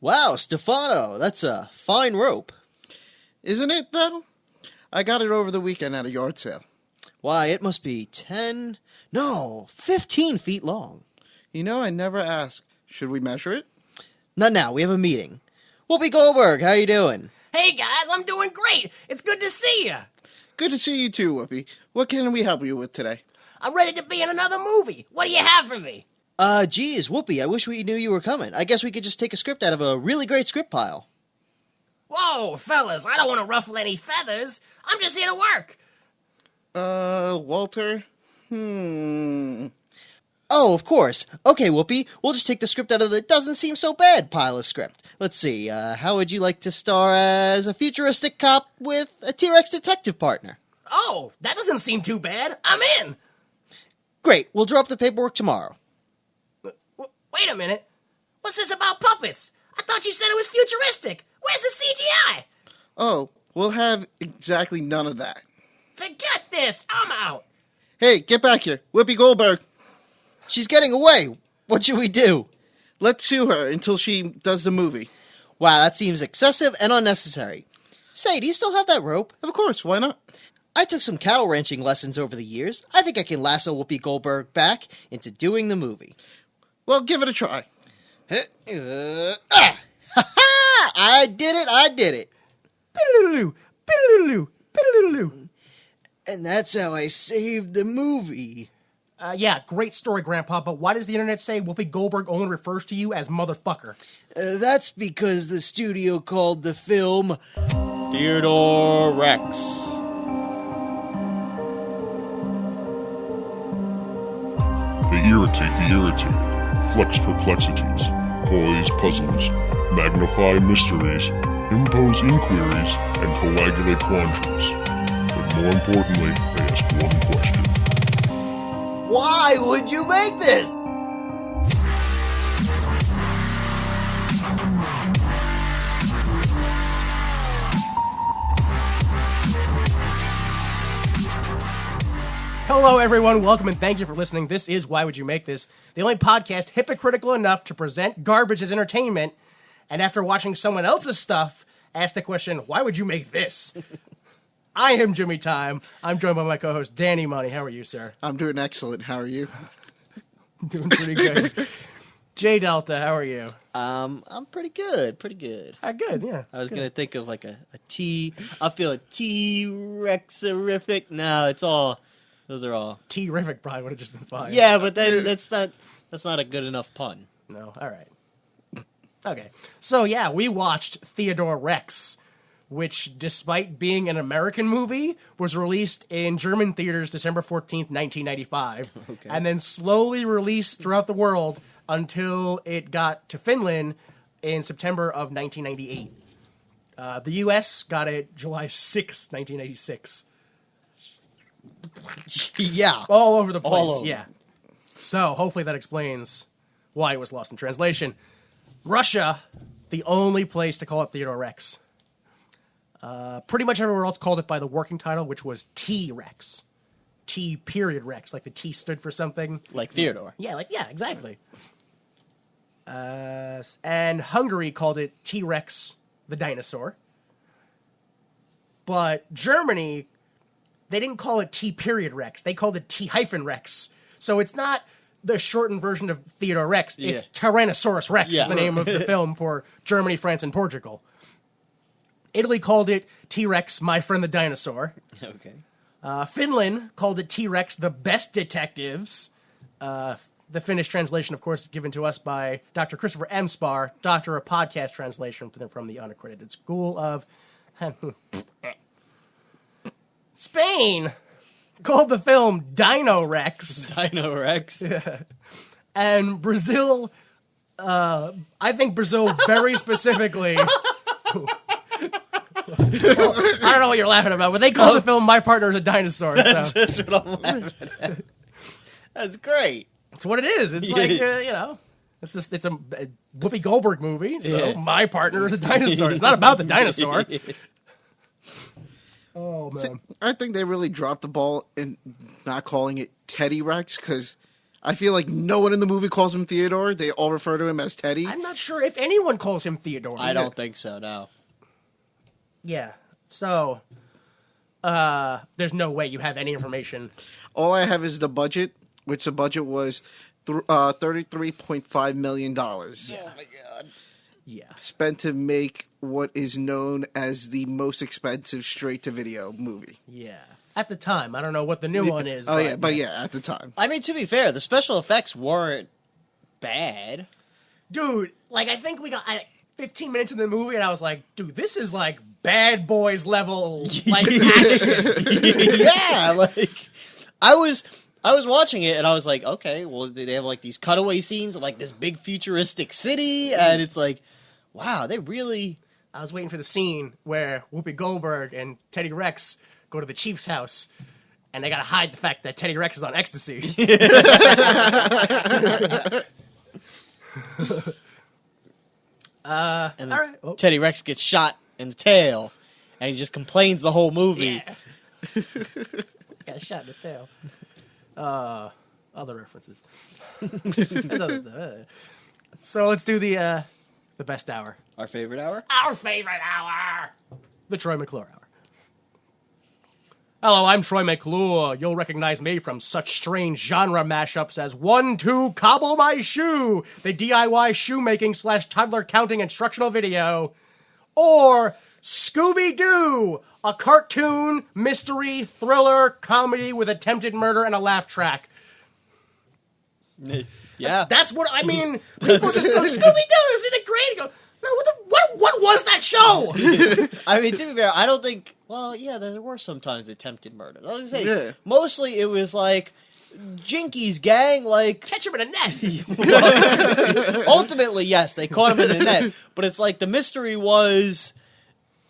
Wow, Stefano, that's a fine rope. Isn't it, though? I got it over the weekend at a yard sale. Why, it must be 15 feet long. You know, I never asked. Should we measure it? Not now, we have a meeting. Whoopi Goldberg, how you doing? Hey guys, I'm doing great. It's good to see you. Good to see you too, Whoopi. What can we help you with today? I'm ready to be in another movie. What do you have for me? Geez, Whoopi, I wish we knew you were coming. I guess we could just take a script out of a really great script pile. Whoa, fellas, I don't want to ruffle any feathers. I'm just here to work. Walter? Oh, of course. Okay, Whoopi, we'll just take the script out of the doesn't seem so bad pile of script. Let's see, how would you like to star as a futuristic cop with a T-Rex detective partner? Oh, that doesn't seem too bad. I'm in. Great, we'll draw up the paperwork tomorrow. Wait a minute. What's this about puppets? I thought you said it was futuristic. Where's the CGI? Oh, we'll have exactly none of that. Forget this. I'm out. Hey, get back here. Whoopi Goldberg. She's getting away. What should we do? Let's sue her until she does the movie. Wow, that seems excessive and unnecessary. Say, do you still have that rope? Of course, why not? I took some cattle ranching lessons over the years. I think I can lasso Whoopi Goldberg back into doing the movie. Well, give it a try. I did it. And that's how I saved the movie. Yeah, great story, Grandpa, but why does the internet say Whoopi Goldberg only refers to you as motherfucker? That's because the studio called the film Theodore Rex. They irritate the irritated, flex perplexities, poise puzzles, magnify mysteries, impose inquiries, and coagulate quandaries. But more importantly, they ask one question. Why would you make this? Hello, everyone. Welcome and thank you for listening. This is Why Would You Make This? The only podcast hypocritical enough to present garbage as entertainment, and after watching someone else's stuff, ask the question, why would you make this? I am Jimmy Time. I'm joined by my co-host, Danny Money. How are you, sir? I'm doing excellent. How are you? Doing pretty good. Jay Delta, how are you? I'm pretty good. Good, yeah. I was gonna think of like a T. I feel a T-Rexerific. No, it's all. Those are all. T-Rific probably would have just been fine. Yeah, but that's not a good enough pun. No, all right. Okay, so yeah, we watched Theodore Rex, which, despite being an American movie, was released in German theaters December 14th, 1995, Okay. and then slowly released throughout the world until it got to Finland in September of 1998. The U.S. got it July 6th, 1986. Yeah. All over the place, All over. yeah. So, hopefully that explains why it was lost in translation. Russia, the only place to call it Theodore Rex. Pretty much everywhere else called it by the working title, which was T-Rex. T-Rex, like the T stood for something. Like Theodore. Yeah, exactly. And Hungary called it T-Rex the dinosaur. But Germany, they didn't call it T-Rex. They called it T-Rex. So it's not the shortened version of Theodore Rex. Yeah. It's Tyrannosaurus Rex Yeah. is the name of the film for Germany, France, and Portugal. Italy called it T-Rex, My Friend the Dinosaur. Okay. Finland called it T-Rex, The Best Detectives. The Finnish translation, of course, given to us by Dr. Christopher M. Spar, Doctor of Podcast Translation from the Unaccredited School of... Spain called the film Dino Rex. Dino Rex. And Brazil, I think Brazil very specifically... I don't know what you're laughing about, but they call the film My Partner is a Dinosaur. So. That's what I'm laughing at. That's great. It's what it is. It's like, it's a Whoopi Goldberg movie, so My Partner is a Dinosaur. It's not about the dinosaur. Oh, man. I think they really dropped the ball in not calling it Teddy Rex, because I feel like no one in the movie calls him Theodore. They all refer to him as Teddy. I'm not sure if anyone calls him Theodore. I don't think so, no. Yeah. So, there's no way you have any information. All I have is the budget, which the budget was $33.5 million. Oh my god. Yeah. Spent to make what is known as the most expensive straight-to-video movie. Yeah. At the time. I don't know what the new one is. Oh, yeah, but yeah, at the time. I mean, to be fair, the special effects weren't bad. Dude, like, I think we got 15 minutes in the movie, and I was like, dude, this is like Bad Boys level, like, action. Yeah, like, I was watching it, and I was like, okay, well, they have, like, these cutaway scenes of, like, this big futuristic city, and it's like, wow, they really... I was waiting for the scene where Whoopi Goldberg and Teddy Rex go to the Chief's house, and they gotta hide the fact that Teddy Rex is on ecstasy. And then all right. Oh. Teddy Rex gets shot in the tail, and he just complains the whole movie. Yeah. Got shot in the tail. Other references. There's other stuff. So let's do the best hour. Our favorite hour? Our favorite hour! The Troy McClure Hour. Hello, I'm Troy McClure. You'll recognize me from such strange genre mashups as 1, 2, Cobble My Shoe, the DIY shoemaking / toddler counting instructional video, or Scooby-Doo, a cartoon, mystery, thriller, comedy with attempted murder and a laugh track. Yeah. That's what I mean. People just go, Scooby-Doo, isn't it great? You go, no, what was that show? I mean, to be fair, I don't think... Well, yeah, there were sometimes attempted murder. I was gonna say, Yeah. mostly it was like Jinky's gang, like... Catch him in a net. Ultimately, yes, they caught him in the net. But it's like the mystery was...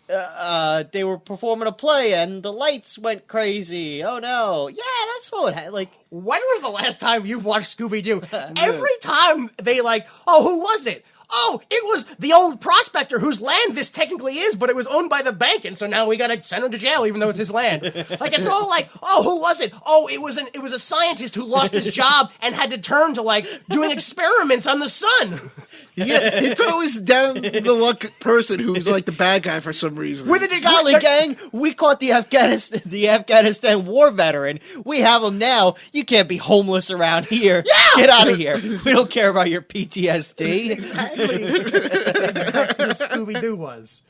they were performing a play and the lights went crazy. Oh no. Yeah, that's what it had. Like... When was the last time you've watched Scooby-Doo? Every time they like, oh, who was it? Oh, it was the old prospector whose land this technically is, but it was owned by the bank, and so now we gotta send him to jail even though it's his land. Like, it's all like, oh, who was it? Oh, it was a scientist who lost his job and had to turn to, like, doing experiments on the sun. Yeah, it's always down the luck person who's like the bad guy for some reason. With a Golly, gang, we caught the Afghanistan war veteran. We have him now. You can't be homeless around here. Yeah! Get out of here. We don't care about your PTSD. Exactly what Scooby-Doo was.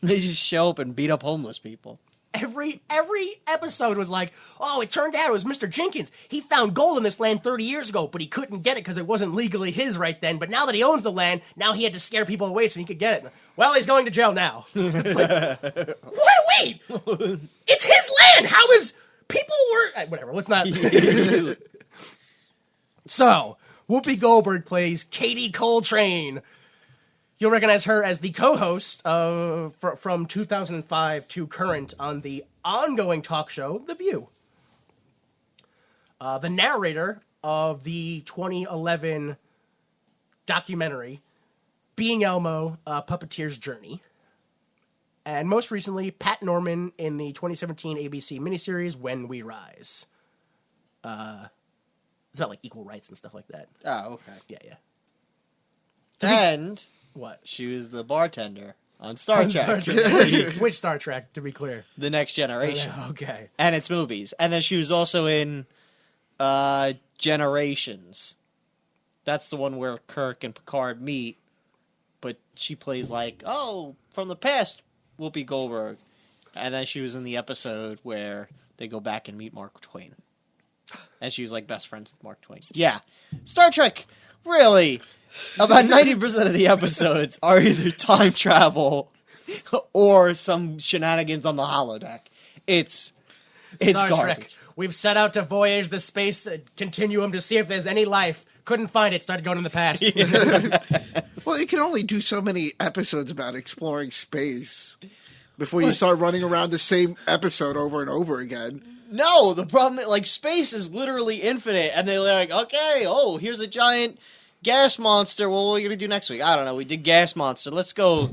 They just show up and beat up homeless people. Every episode was like, oh, it turned out it was Mr. Jenkins. He found gold in this land 30 years ago, but he couldn't get it because it wasn't legally his right then. But now that he owns the land, now he had to scare people away so he could get it. Well, he's going to jail now. It's like, what? Wait! It's his land! How is... People were... Whatever, let's not... So, Whoopi Goldberg plays Katie Coltrane. You'll recognize her as the co-host from 2005 to current on the ongoing talk show, The View. The narrator of the 2011 documentary, Being Elmo, Puppeteer's Journey. And most recently, Pat Norman in the 2017 ABC miniseries, When We Rise. It's about, like, equal rights and stuff like that. Oh, okay. Yeah. And What? she was the bartender on Star Trek. Which Star Trek, to be clear? The Next Generation. Okay. And its movies. And then she was also in Generations. That's the one where Kirk and Picard meet. But she plays like, oh, from the past, Whoopi Goldberg. And then she was in the episode where they go back and meet Mark Twain. And she was like best friends with Mark Twain. Yeah. Star Trek, really, about 90% of the episodes are either time travel or some shenanigans on the holodeck. It's Star garbage. Trek. We've set out to voyage the space continuum to see if there's any life. Couldn't find it. Started going in the past. Well, you can only do so many episodes about exploring space before you start running around the same episode over and over again. No, the problem is, like, space is literally infinite, and they're like, okay, oh, here's a giant gas monster. Well, what are we gonna do next week? I don't know. We did gas monster. Let's go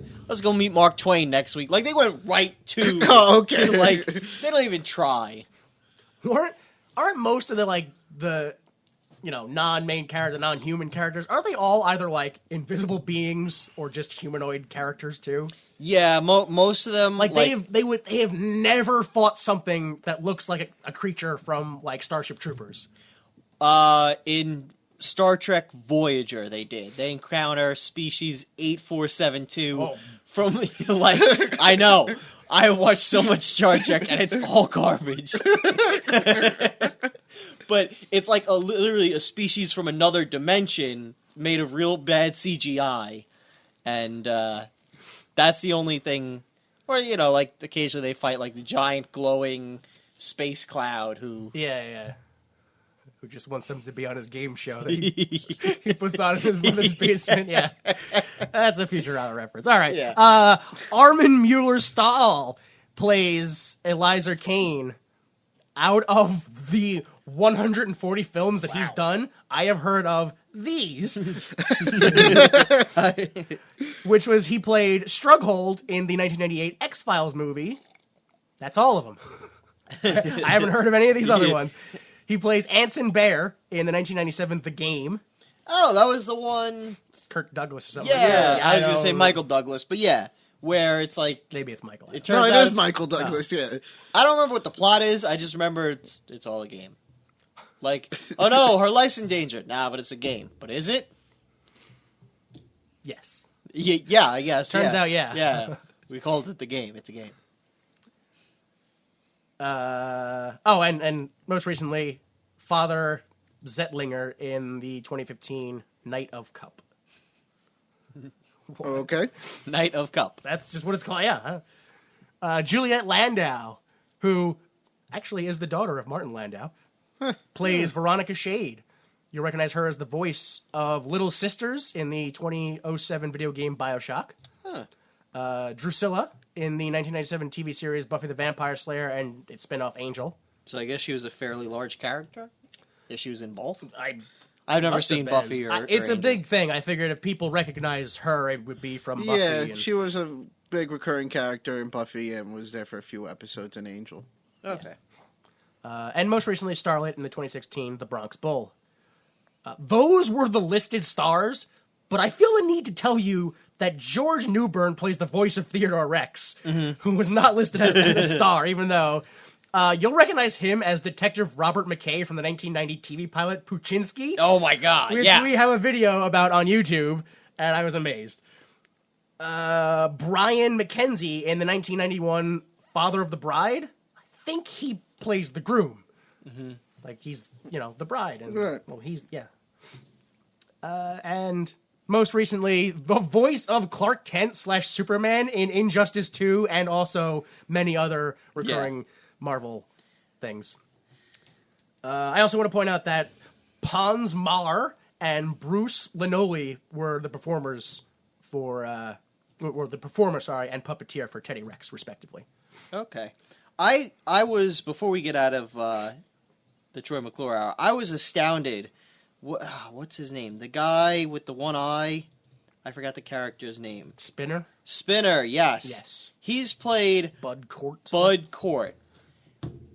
meet Mark Twain next week. Like, they went right to. Oh, okay. Like, they don't even try. aren't most of the non-main character, non-human characters, aren't they all either like invisible beings or just humanoid characters too? Yeah, most of them they have never fought something that looks like a creature from like Starship Troopers. In Star Trek Voyager, they did. They encounter species 8472 from like I know. I watch so much Star Trek and it's all garbage. But it's like literally a species from another dimension made of real bad CGI. And that's the only thing. Or, like occasionally they fight like the giant glowing space cloud who... Yeah. Who just wants them to be on his game show that he puts on in his mother's basement. Yeah. That's a Futurama reference. All right. Yeah. Armin Mueller-Stahl plays Eliza Kane. Out of the 140 films that he's done, I have heard of these. Which was he played Strughold in the 1998 X-Files movie. That's all of them. I haven't heard of any of these other ones. He plays Anson Bear in the 1997 The Game. Oh, that was the one... Kirk Douglas or something. Yeah, I was going to say Michael Douglas, but yeah, where it's like... Maybe it's Michael. It turns out it is it's Michael Douglas, yeah. I don't remember what the plot is, I just remember it's all a game. Like, oh no, her life's in danger. Nah, but it's a game. But is it? Yes. Yeah, I guess. Turns out, yeah. Yeah. We called it The Game. It's a game. And most recently, Father Zettlinger in the 2015 Knight of Cup. Okay. Knight of Cup. That's just what it's called, yeah. Juliette Landau, who actually is the daughter of Martin Landau, plays Veronica Shade. You recognize her as the voice of Little Sisters in the 2007 video game BioShock. Drusilla in the 1997 TV series Buffy the Vampire Slayer and its spin-off Angel. So I guess she was a fairly large character? If she was in both? I've never seen Buffy or It's a Angel. big thing. I figured if people recognize her, it would be from Buffy. Yeah, she was a big recurring character in Buffy and was there for a few episodes in Angel. Okay. And most recently, Starlet in the 2016 The Bronx Bull. Those were the listed stars, but I feel the need to tell you that George Newbern plays the voice of Theodore Rex, who was not listed as a star, even though you'll recognize him as Detective Robert McKay from the 1990 TV pilot Puchinsky. Oh my god, which we have a video about on YouTube, and I was amazed. Brian McKenzie in the 1991 Father of the Bride. I think he plays the groom. Like, he's, the bride. And, right. Well, he's, yeah. And most recently, the voice of Clark Kent / Superman in Injustice 2 and also many other recurring Marvel things. I also want to point out that Pons Mahler and Bruce Linoli were the performers and puppeteer for Teddy Rex, respectively. Okay. I was, before we get out of the Troy McClure hour, I was astounded. What's his name? The guy with the one eye? I forgot the character's name. Spinner? Spinner, yes. Yes. He's played Bud Cort. Bud Cort.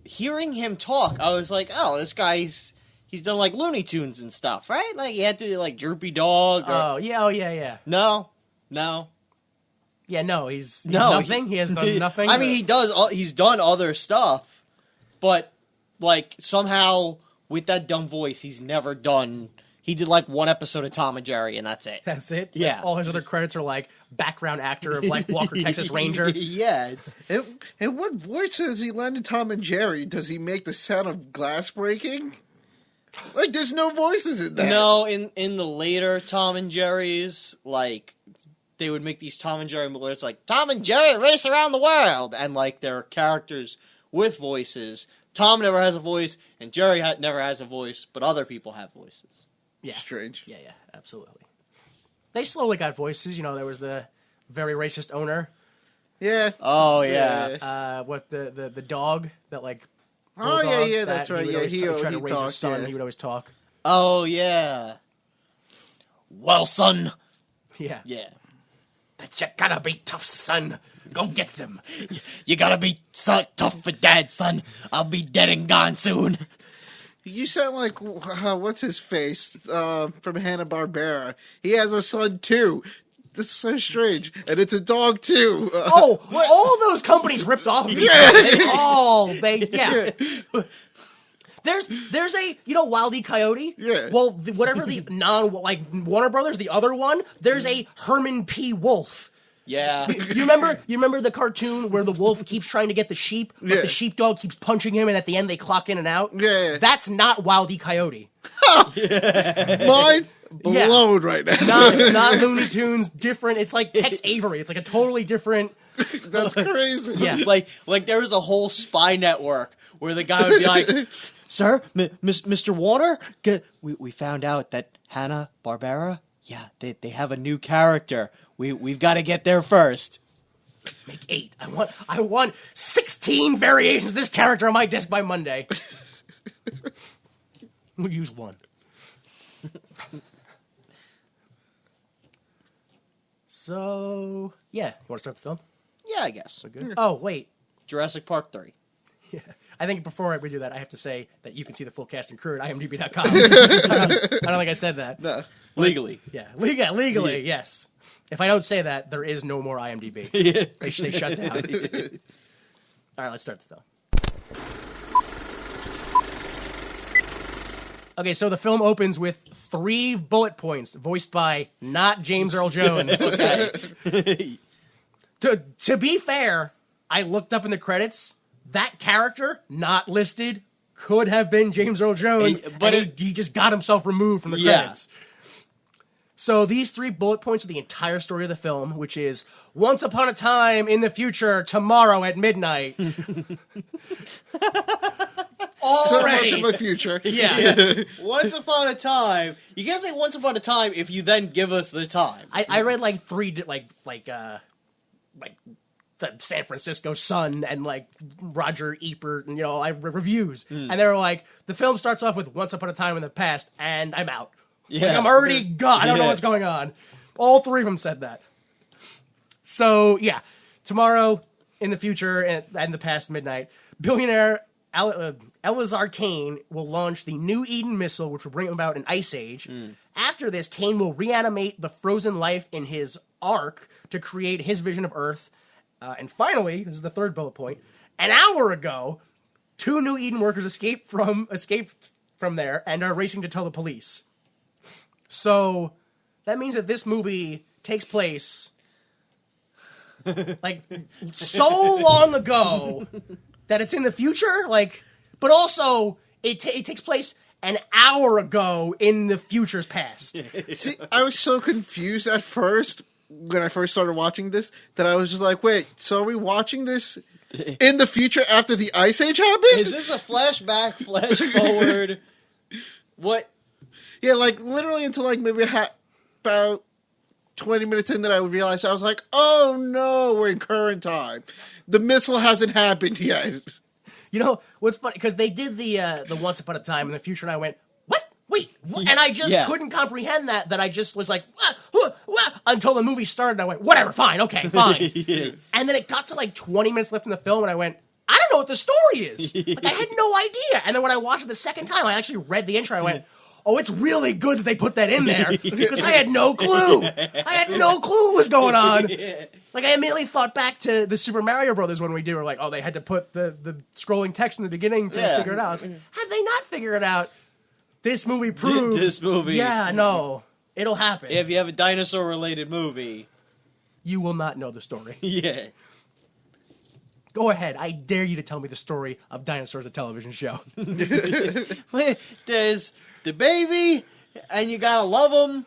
Hearing him talk, I was like, oh, this guy's... He's done, like, Looney Tunes and stuff, right? Like, he had to do, like, Droopy Dog. Or... Oh, yeah. No. Yeah, no, he's nothing. He has done nothing. I mean, he's done other stuff, but like somehow with that dumb voice, he's never done. He did like one episode of Tom and Jerry, and that's it. That's it. Yeah. Like, all his other credits are like background actor of like Walker Texas Ranger. Yeah. And what voice does he lend to Tom and Jerry? Does he make the sound of glass breaking? Like, there's no voices in that. No, in the later Tom and Jerry's, like. They would make these Tom and Jerry movies like, Tom and Jerry race around the world! And, like, they're characters with voices. Tom never has a voice, and Jerry never has a voice, but other people have voices. Yeah. Strange. Yeah, absolutely. They slowly got voices. There was the very racist owner. Yeah. Oh, yeah. What, the dog that, like... Oh, bulldog yeah, that that's right. He Yeah, would try to raise talked, his son. yeah. He would always talk. Oh, yeah. Well, son. Yeah. Yeah. But you gotta be tough, son. Go get some. You gotta be so tough for Dad, son. I'll be dead and gone soon. You sound like what's his face from Hanna-Barbera. He has a son too. This is so strange, and it's a dog too. All those companies ripped off of each other. There's a Wile E. Coyote. Yeah. Well, whatever the Warner Brothers, the other one. There's a Herman P. Wolf. Yeah. You remember the cartoon where the wolf keeps trying to get the sheep, but the sheepdog keeps punching him, and at the end they clock in and out? Yeah. That's not Wile E. Coyote. Mind blown right now. Not Looney Tunes, different. It's like Tex Avery. It's like a totally different... That's crazy. Yeah. Like there was a whole spy network where the guy would be like, "Sir, Mr. Warner, we found out that Hanna-Barbera, they have a new character. We've got to get there first. Make 8. I want 16 variations of this character on my desk by Monday. We'll use 1. So, yeah. You want to start the film? Yeah, I guess. Good. Oh, wait. Jurassic Park 3. Yeah. I think before we do that, I have to say that you can see the full cast and crew at imdb.com. I don't think I said that. No. Legally. Yeah, legally, yes. If I don't say that, there is no more IMDb. They shut down. All right, let's start the film. Okay, so the film opens with 3 bullet points, voiced by not James Earl Jones. Okay. To be fair, I looked up in the credits. That character, not listed, could have been James Earl Jones, but he just got himself removed from the credits. So these 3 bullet points are the entire story of the film, which is once upon a time in the future, tomorrow at midnight. So much of my future. Yeah. Once upon a time. You can't say once upon a time if you then give us the time. I read like 3 the San Francisco Sun and like Roger Ebert, and reviews, and they were like, the film starts off with once upon a time in the past, and I'm out. Yeah. Like, I'm already gone. I don't know what's going on. All 3 of them said that. So yeah, tomorrow in the future and the past midnight, billionaire Elazar Kane will launch the New Eden missile, which will bring about an ice age. After this, Kane will reanimate the frozen life in his ark to create his vision of Earth. And finally, this is the 3rd bullet point, an hour ago, 2 New Eden workers escaped from there and are racing to tell the police. So that means that this movie takes place like so long ago that it's in the future, but also it takes place an hour ago in the future's past. See, I was so confused at first when I first started watching this that I was just like, wait, so are we watching this in the future after the Ice Age happened? Is this a flashback, flash forward? What? Yeah, literally until maybe about 20 minutes in that I would realize, I was like, oh no, we're in current time. The missile hasn't happened yet. You know, what's funny, because they did the Once Upon a Time in the future, and I went, what? Wait, what? And I just couldn't comprehend that I just was like, what? Until the movie started, and I went, whatever, fine, okay, fine. And then it got to 20 minutes left in the film, and I went, I don't know what the story is. I had no idea. And then when I watched it the second time, I actually read the intro, I went, oh, it's really good that they put that in there, because I had no clue. I had no clue what was going on. I immediately thought back to the Super Mario Brothers when we do. We're like, oh, they had to put the scrolling text in the beginning to figure it out. I was like, how'd they not figure it out? This movie proves. This movie. Yeah, no. It'll happen. If you have a dinosaur-related movie. You will not know the story. Yeah. Go ahead. I dare you to tell me the story of Dinosaurs, a television show. There's the baby, and you gotta love him,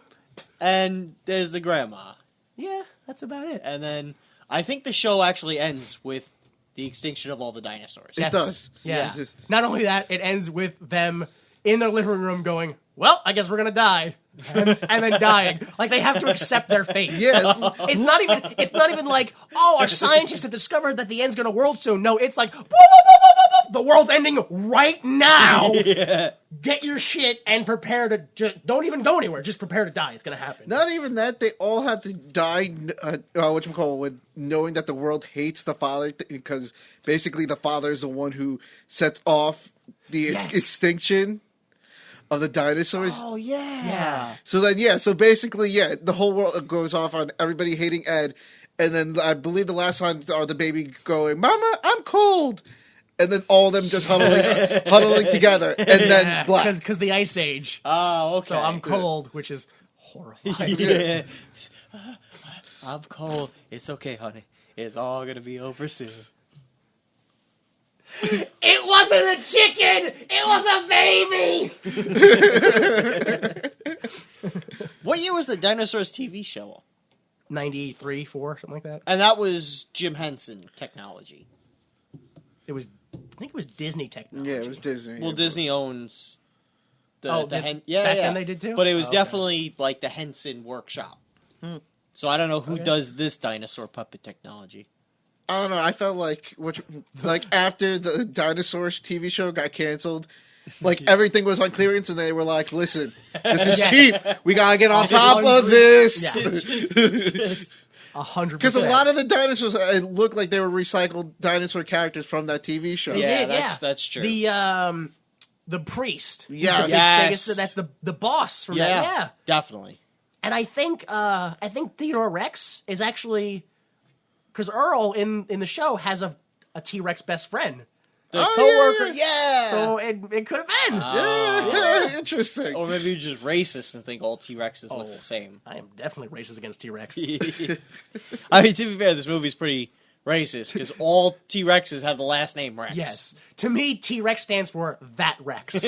and there's the grandma. Yeah, that's about it. And then I think the show actually ends with the extinction of all the dinosaurs. It does. Yeah. Not only that, it ends with them in their living room going, well, I guess we're going to die. And then dying. They have to accept their fate. Yeah. It's not even like, oh, our scientists have discovered that the end's going to world soon. No, it's like, whoop, whoop, whoop, whoop, whoop, the world's ending right now. Get your shit and prepare to, don't even go anywhere. Just prepare to die. It's going to happen. Not even that. They all have to die, with knowing that the world hates the father, because basically the father is the one who sets off the extinction. of the dinosaurs. Oh yeah. Yeah. So then, so basically, the whole world goes off on everybody hating Ed, and then I believe the last lines are the baby going, "Mama, I'm cold," and then all of them just huddling together, and then black. Because the Ice Age. Oh, okay. So I'm cold, which is horrifying. Yeah. I'm cold. It's okay, honey. It's all gonna be over soon. It wasn't a chicken! It was a baby! What year was the Dinosaurs TV show? 93, 4, something like that. And that was Jim Henson technology. I think it was Disney technology. Yeah, it was Disney. Well, Disney owns the Oh, back then they did too? But it was Oh, okay. definitely like the Henson workshop. So I don't know who does this dinosaur puppet technology. I don't know. I felt like after the Dinosaurs TV show got canceled, like everything was on clearance, and they were like, "Listen, this is cheap. We gotta get on top of this." Yeah. 100%. Because a lot of the dinosaurs it looked like they were recycled dinosaur characters from that TV show. Yeah, did, that's true. The priest. He's Yes. the big Yes. Stegosaurus, that's the boss from yeah, that. Yeah. definitely. And I think Theodore Rex is actually, because Earl in the show has a T-Rex best friend. The Oh, coworker, yeah. So it could have been. Yeah, interesting. Or maybe you're just racist and think all T-Rexes look the same. I am definitely racist against T-Rex. I mean, to be fair, this movie's pretty racist because all T-Rexes have the last name Rex. Yes. To me, T-Rex stands for that Rex.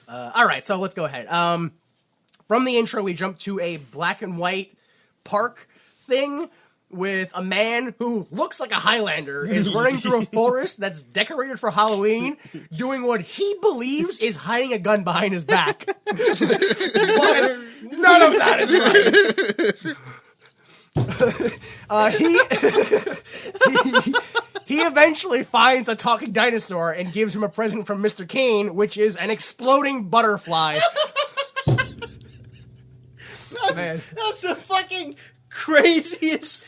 All right, so let's go ahead. From the intro, we jump to a black and white park thing with a man who looks like a Highlander is running through a forest that's decorated for Halloween, doing what he believes is hiding a gun behind his back. But none of that is right. He eventually finds a talking dinosaur and gives him a present from Mr. Kane, which is an exploding butterfly. Man. That's the fucking craziest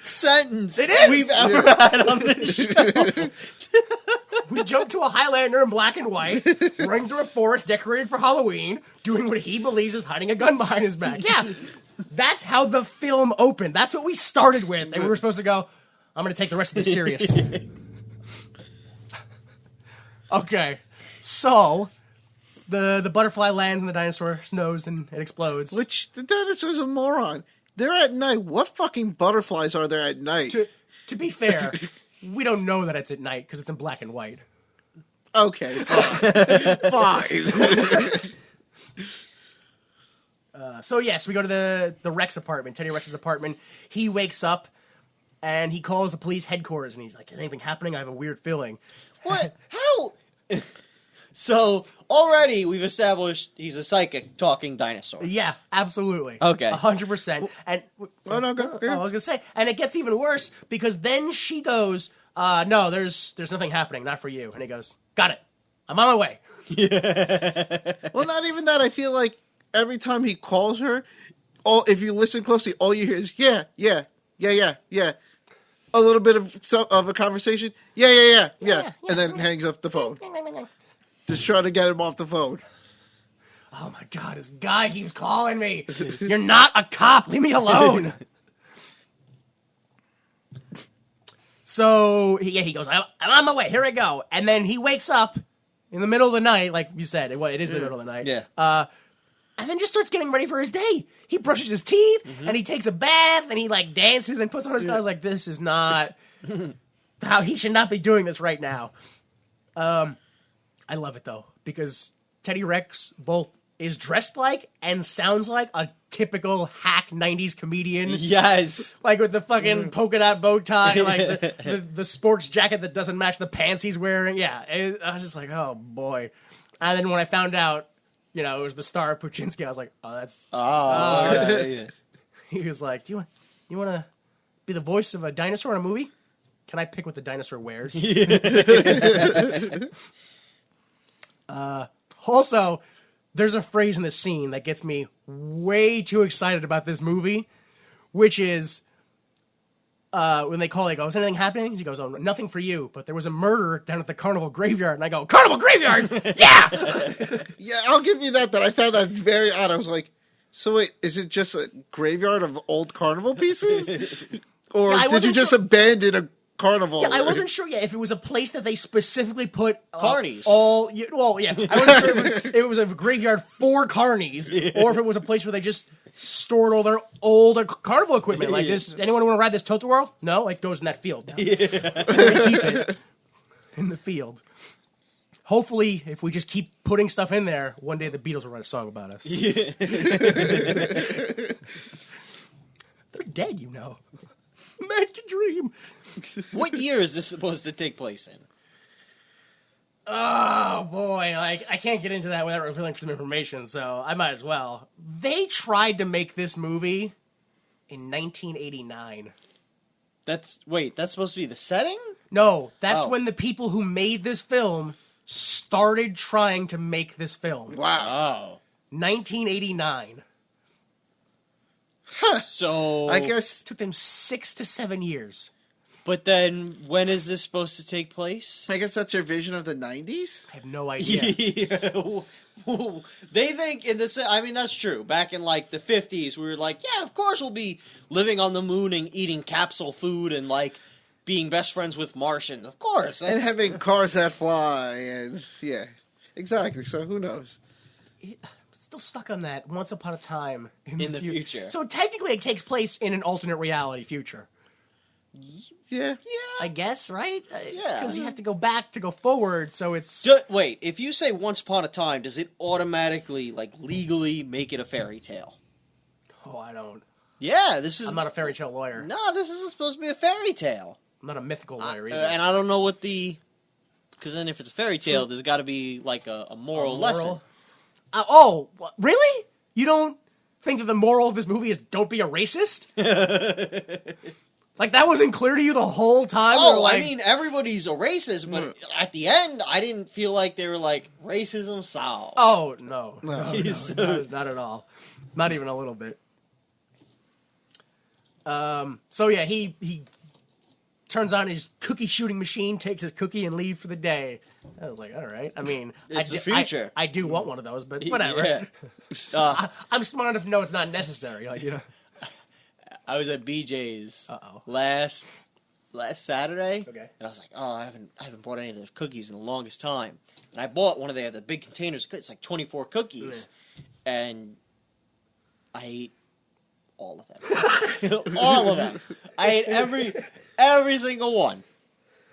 sentence It is! we've ever had on this show. We jump to a Highlander in black and white, running through a forest decorated for Halloween, doing what he believes is hiding a gun behind his back. Yeah, that's how the film opened. That's what we started with, and we were supposed to go, I'm going to take the rest of this serious. Okay, so the butterfly lands in the dinosaur's nose and it explodes. Which the dinosaur's a moron. They're at night. What fucking butterflies are there at night? To be fair, we don't know that it's at night because it's in black and white. Okay, fine. Fine. So yes, we go to the Rex apartment, Teddy Rex's apartment. He wakes up and he calls the police headquarters and he's like, "Is anything happening? I have a weird feeling." What? How? So, already we've established he's a psychic talking dinosaur. Yeah, absolutely. Okay. 100%. And Oh, no, go. I was gonna say, and it gets even worse because then she goes, "No, there's nothing happening, not for you." And he goes, "Got it. I'm on my way." Well, not even that. I feel like every time he calls her, if you listen closely, all you hear is yeah. A little bit of a conversation. Yeah. And then hangs up the phone. Just trying to get him off the phone. Oh my God, this guy keeps calling me. You're not a cop. Leave me alone. So he goes, I'm on my way. Here I go. And then he wakes up in the middle of the night, like you said. It is the middle of the night. Yeah. And then just starts getting ready for his day. He brushes his teeth and he takes a bath and he like dances and puts on his clothes. I was like, this is not how he should not be doing this right now. I love it though because Teddy Rex both is dressed like and sounds like a typical hack 90s comedian. Yes. Like with the fucking polka dot bow tie, like the sports jacket that doesn't match the pants he's wearing. Yeah, I was just like, oh boy. And then when I found out, it was the star of Puchinski, I was like, oh, that's... Yeah. He was like, do you want to be the voice of a dinosaur in a movie? Can I pick what the dinosaur wears? Also, there's a phrase in this scene that gets me way too excited about this movie, which is when they call, they go, is anything happening? He goes, oh, nothing for you, but there was a murder down at the Carnival Graveyard. And I go, Carnival Graveyard? Yeah! Yeah, I'll give you that I found that very odd. I was like, so wait, is it just a graveyard of old carnival pieces? Or did you just abandon a carnival? Yeah, I wasn't sure yet if it was a place that they specifically put carnies. I wasn't sure if it was a graveyard for carnies, or if it was a place where they just stored all their old carnival equipment. Like this, anyone want to ride this Totoro? No, it goes in that field now. That's where we keep it, in the field. Hopefully, if we just keep putting stuff in there, one day the Beatles will write a song about us. Yeah. They're dead, you know. Man can dream. What year is this supposed to take place in? Oh, boy. Like, I can't get into that without revealing some information, so I might as well. They tried to make this movie in 1989. That's supposed to be the setting? No, that's when the people who made this film started trying to make this film. Wow. 1989. So I guess It took them 6 to 7 years. But then, when is this supposed to take place? that's your vision of the 90s? I have no idea. They think in this. I mean, that's true. Back in like the 50s, we were like, yeah, of course we'll be living on the moon and eating capsule food and like being best friends with Martians. Of course, And having cars that fly, and yeah, exactly. So who knows? Still stuck on that Once Upon a Time in the future. So technically, it takes place in an alternate reality future. Yeah. I guess, right? Yeah. Because you have to go back to go forward, so it's... Wait, if you say Once Upon a Time, does it automatically, like, legally make it a fairy tale? Oh, I don't... Yeah, this is... I'm not a fairy tale lawyer. No, this isn't supposed to be a fairy tale. I'm not a mythical lawyer either. And I don't know what the... Because then if it's a fairy tale, there's got to be, like, a moral lesson. Really? You don't think that the moral of this movie is don't be a racist? Like, that wasn't clear to you the whole time? Oh, I mean, everybody's a racist, but at the end, I didn't feel like they were like, racism solved. Oh, no. Not at all. Not even a little bit. So, yeah, he turns on his cookie shooting machine, takes his cookie, and leaves for the day. I was like, all right. I mean, it's the future. I do want one of those, but whatever. Yeah. I'm smart enough to know it's not necessary. Like, you know. I was at BJ's last Saturday, okay, and I was like, oh, I haven't bought any of those cookies in the longest time. And I bought one of the big containers. It's like 24 cookies, and I ate all of them. All of them. I ate every single one.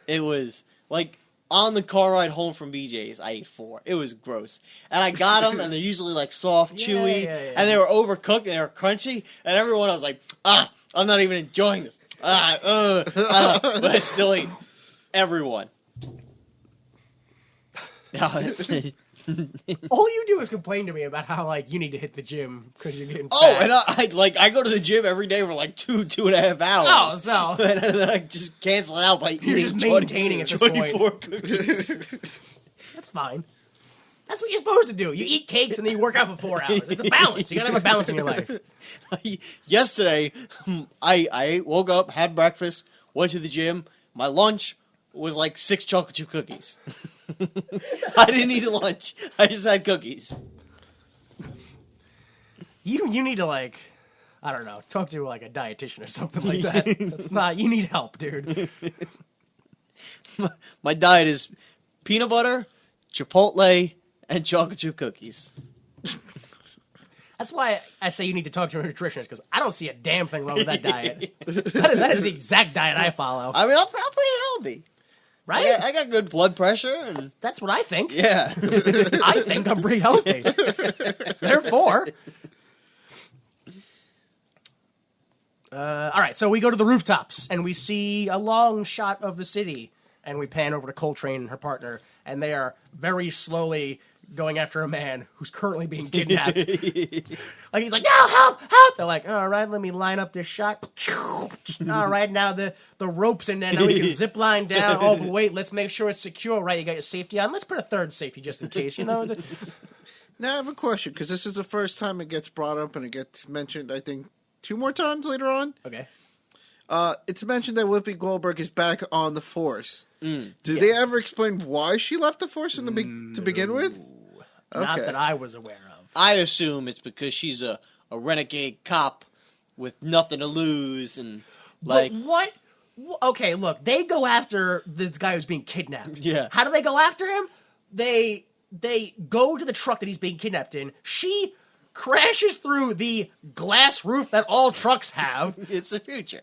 It was like on the car ride home from BJ's, I ate 4. It was gross. And I got them, and they're usually like soft, chewy, and they were overcooked, and they were crunchy, and everyone was like, I'm not even enjoying this. But I still ate everyone. All you do is complain to me about how, like, you need to hit the gym because you're getting fat. Oh, and I go to the gym every day for like 2.5 hours. Oh, so. And then I just cancel it out by You're eating just maintaining at this point. 24 cookies. That's fine. That's what you're supposed to do. You eat cakes and then you work out for 4 hours. It's a balance. You gotta have a balance in your life. Yesterday, I woke up, had breakfast, went to the gym. My lunch was like 6 chocolate chip cookies. I didn't eat a lunch. I just had cookies. You need to, like, I don't know, talk to like a dietitian or something like that. That's not. You need help, dude. My diet is peanut butter, Chipotle, and chocolate chip cookies. That's why I say you need to talk to a nutritionist, because I don't see a damn thing wrong with that diet. that is the exact diet I follow. I mean, I'm pretty healthy. Right? I got good blood pressure. And... That's what I think. Yeah. I think I'm pretty healthy. Therefore. All right, so we go to the rooftops, and we see a long shot of the city, and we pan over to Coltrane and her partner, and they are very slowly going after a man who's currently being kidnapped. Like, he's like, no, help, help! They're like, all right, let me line up this shot. All right, now the rope's in there, now we can zip line down. Oh, but wait, let's make sure it's secure, right? You got your safety on. Let's put a third safety just in case, you know? Now I have a question, because this is the first time it gets brought up, and it gets mentioned, I think, 2 more times later on. Okay. it's mentioned that Whoopi Goldberg is back on the Force. Do they ever explain why she left the Force to begin with? Not that I was aware of. I assume it's because she's a renegade cop with nothing to lose and like. But what? Okay, look, they go after this guy who's being kidnapped. Yeah. How do they go after him? They go to the truck that he's being kidnapped in. She crashes through the glass roof that all trucks have. It's the future.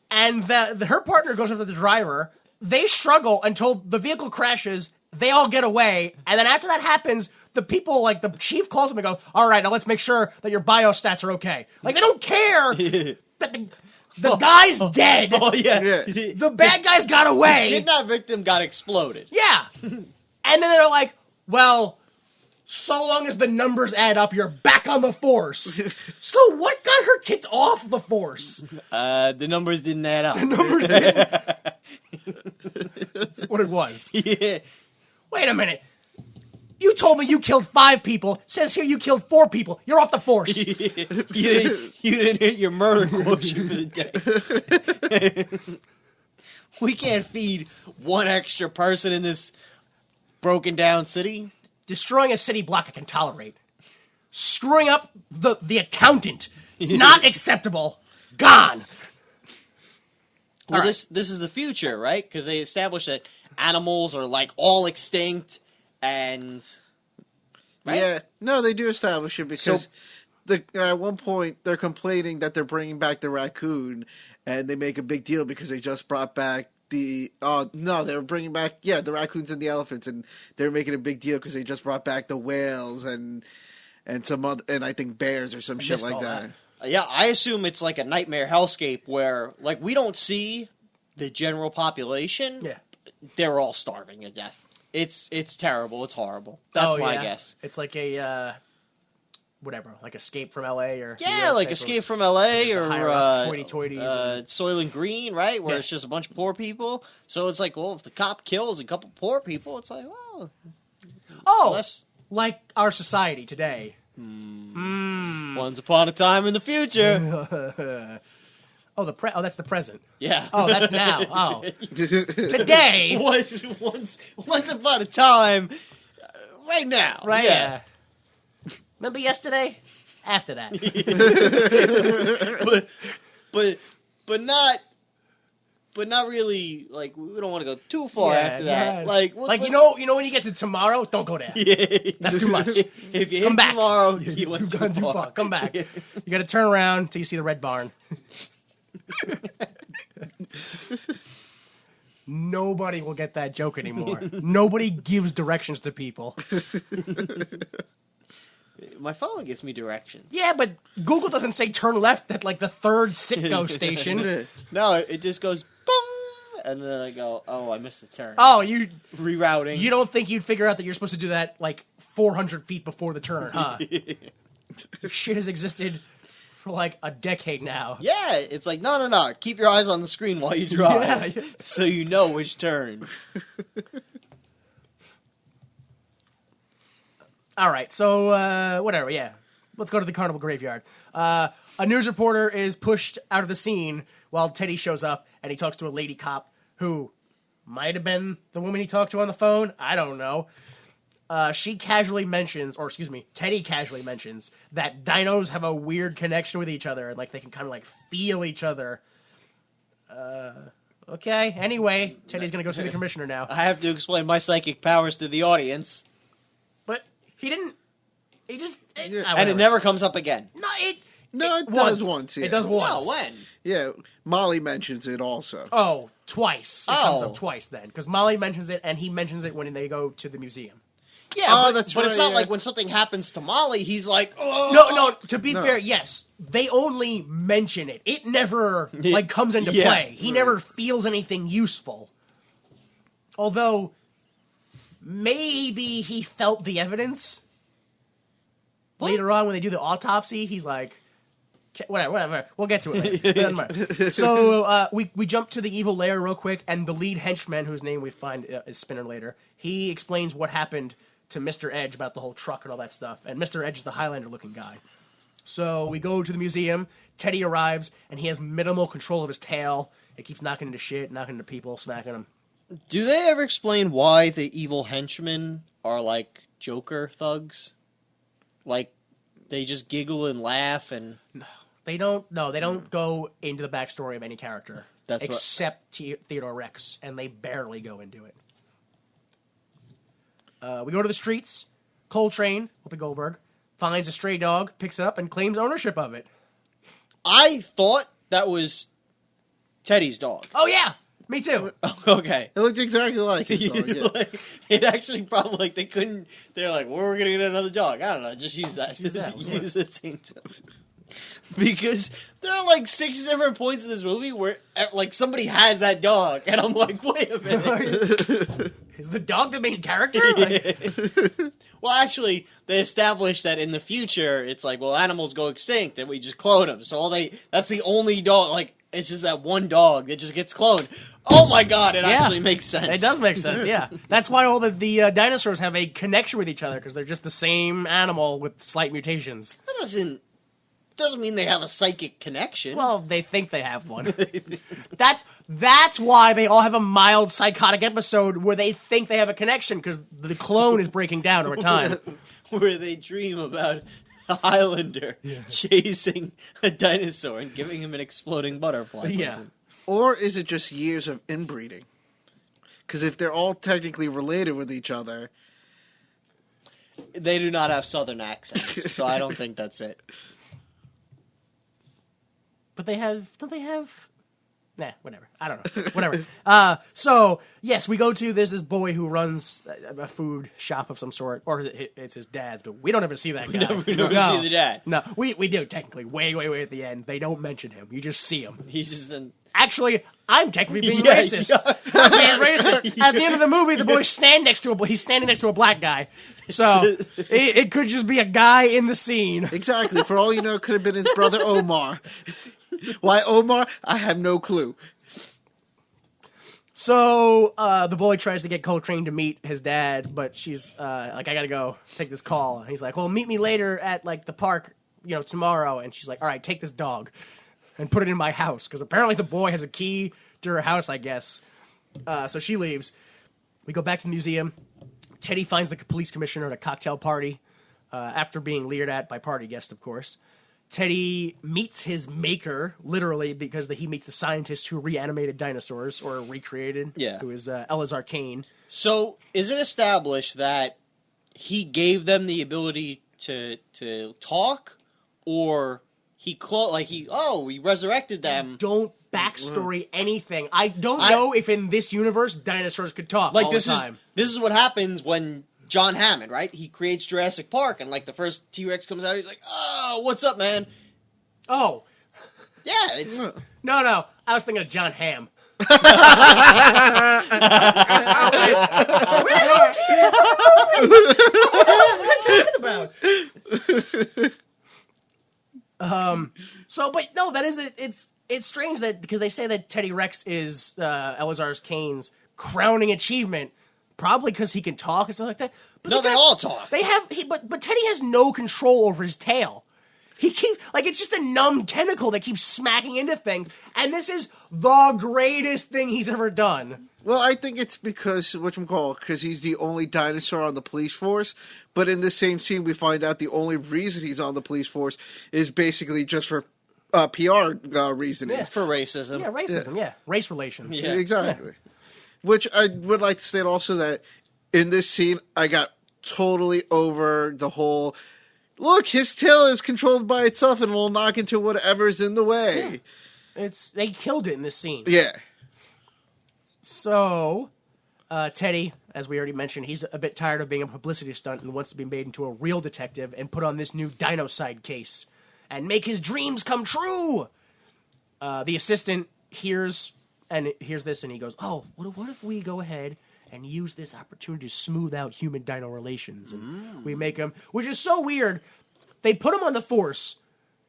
And her partner goes after the driver. They struggle until the vehicle crashes. They all get away. And then after that happens, the people, like the chief calls them and goes, all right, now let's make sure that your biostats are okay. Like, they don't care that the guy's dead. Oh, yeah. The bad guys got away. The kidnap victim got exploded. Yeah. And then they're like, well, so long as the numbers add up, you're back on the Force. So what got her kicked off the Force? The numbers didn't add up. The numbers didn't. That's what it was. Yeah. Wait a minute. You told me you killed 5 people. Says here you killed 4 people. You're off the Force. you didn't hit your murder quotient for the day. We can't feed one extra person in this broken down city. Destroying a city block I can tolerate. Screwing up the accountant. Not acceptable. Gone. Well, this is the future, right? Because they established that animals are like all extinct, and right? Yeah, no, they do establish it because at one point they're complaining that they're bringing back the raccoon, and they make a big deal because they just brought back they were bringing back the raccoons and the elephants, and they're making a big deal because they just brought back the whales and some other, and I think bears or some shit like that. Yeah, I assume it's like a nightmare hellscape where, like, we don't see the general population. Yeah. They're all starving to death. It's terrible. It's horrible. That's my guess. It's like a, like Escape from L.A. or... Yeah, like Escape from L.A. or Soylent Green, right? Where it's just a bunch of poor people. So it's like, well, if the cop kills a couple poor people, it's like, well... like our society today. Once upon a time in the future. That's the present. Yeah. Oh, that's now. Oh. Today. Once upon a time. Right now. Right. Yeah. Remember yesterday? After that. But not really, like, we don't want to go too far after that. Yeah. You know when you get to tomorrow, don't go there. Yeah. That's too much. If you hit back. Tomorrow, you went too far. Come back. You got to turn around until you see the red barn. Nobody will get that joke anymore. Nobody gives directions to people. My phone gives me directions. Yeah, but Google doesn't say turn left at like the 3rd Citgo station. No, it just goes boom, and then I go, oh, I missed the turn. Oh, you rerouting. You don't think you'd figure out that you're supposed to do that like 400 feet before the turn, huh? Shit has existed for like a decade now. Yeah, it's like, no. Keep your eyes on the screen while you drive. Yeah. So you know which turn. All right, so whatever, yeah. Let's go to the carnival graveyard. A news reporter is pushed out of the scene while Teddy shows up, and he talks to a lady cop who might have been the woman he talked to on the phone. I don't know. Teddy casually mentions that dinos have a weird connection with each other, and like they can kind of like feel each other. Okay, anyway, Teddy's going to go see the commissioner now. I have to explain my psychic powers to the audience. But he didn't... He just... and it never comes up again. No, it does once. Yeah. It does once. Oh, when? Yeah, Molly mentions it also. Oh, twice. It comes up twice then. Because Molly mentions it, and he mentions it when they go to the museum. Yeah, but it's not like when something happens to Molly, he's like, oh! No, to be fair, yes. They only mention it. It never, comes into play. He never feels anything useful. Although, maybe he felt the evidence. What? Later on, when they do the autopsy, he's like, whatever. We'll get to it later. So, we jump to the evil lair real quick, and the lead henchman, whose name we find is Spinner later, he explains what happened to Mr. Edge about the whole truck and all that stuff. And Mr. Edge is the Highlander-looking guy. So we go to the museum. Teddy arrives, and he has minimal control of his tail. It keeps knocking into shit, knocking into people, smacking them. Do they ever explain why the evil henchmen are like Joker thugs? Like, they just giggle and laugh and... They don't go into the backstory of any character. That's except Theodore Rex, and they barely go into it. We go to the streets. Coltrane, Whoopi Goldberg, finds a stray dog, picks it up, and claims ownership of it. I thought that was Teddy's dog. Oh, yeah! Me too. Okay. It looked exactly like his dog, yeah. Like, it actually probably, like, they couldn't... They're like, well, we're going to get another dog. I don't know, just use that. Use that. Use the same dog. Because there are, like, 6 different points in this movie where, like, somebody has that dog. And I'm like, wait a minute. Is the dog the main character? Like... Well, actually, they established that in the future, it's like, well, animals go extinct, and we just clone them. So that's the only dog, like, it's just that one dog that just gets cloned. Oh my god, it actually makes sense. It does make sense, yeah. That's why all the dinosaurs have a connection with each other, because they're just the same animal with slight mutations. That doesn't mean they have a psychic connection. Well, they think they have one. That's why they all have a mild psychotic episode where they think they have a connection, because the clone is breaking down over time. Where they dream about a Highlander chasing a dinosaur and giving him an exploding butterfly. Yeah. Or is it just years of inbreeding? Because if they're all technically related with each other... They do not have southern accents, so I don't think that's it. But don't they have... Nah, whatever. I don't know. Whatever. So, yes, we go to, there's this boy who runs a food shop of some sort, or it's his dad's, but we don't ever see that guy. We never see the dad. No, we do, technically, way at the end. They don't mention him. You just see him. He's just an... Actually, I'm technically being racist. I'm being racist. At the end of the movie, the boy he's standing next to a black guy. So, it could just be a guy in the scene. Exactly. For all you know, it could have been his brother Omar. Why Omar? I have no clue. So, the boy tries to get Coltrane to meet his dad, but she's like, I gotta go take this call. And he's like, well, meet me later at, like, the park, tomorrow. And she's like, all right, take this dog and put it in my house. Because apparently the boy has a key to her house, I guess. So she leaves. We go back to the museum. Teddy finds the police commissioner at a cocktail party, after being leered at by party guests, of course. Teddy meets his maker, literally, because he meets the scientist who reanimated dinosaurs, or recreated, who is Elazar Kane. So, is it established that he gave them the ability to talk, or he resurrected them? Don't backstory anything. I don't know if in this universe dinosaurs could talk all the time. This is what happens when John Hammond, right? He creates Jurassic Park, and like the first T-Rex comes out, he's like, "Oh, what's up, man?" Oh, yeah. It's... No. I was thinking of John Hamm. But no, that is it. It's strange that because they say that Teddy Rex is Elazar Kane's crowning achievement. Probably because he can talk and stuff like that. But no, they all talk. But Teddy has no control over his tail. He keeps it's just a numb tentacle that keeps smacking into things. And this is the greatest thing he's ever done. Well, I think it's because because he's the only dinosaur on the police force. But in this same scene, we find out the only reason he's on the police force is basically just for PR reasons. Yeah, for racism. Yeah, racism. Yeah, race relations. Yeah, exactly. Yeah. Which I would like to state also that in this scene, I got totally over the whole, look, his tail is controlled by itself and will knock into whatever's in the way. Yeah. They killed it in this scene. Yeah. So, Teddy, as we already mentioned, he's a bit tired of being a publicity stunt and wants to be made into a real detective and put on this new dinocide case and make his dreams come true. The assistant hears this, and he goes, "Oh, what if we go ahead and use this opportunity to smooth out human-dino relations?" And we make him, which is so weird. They put him on the Force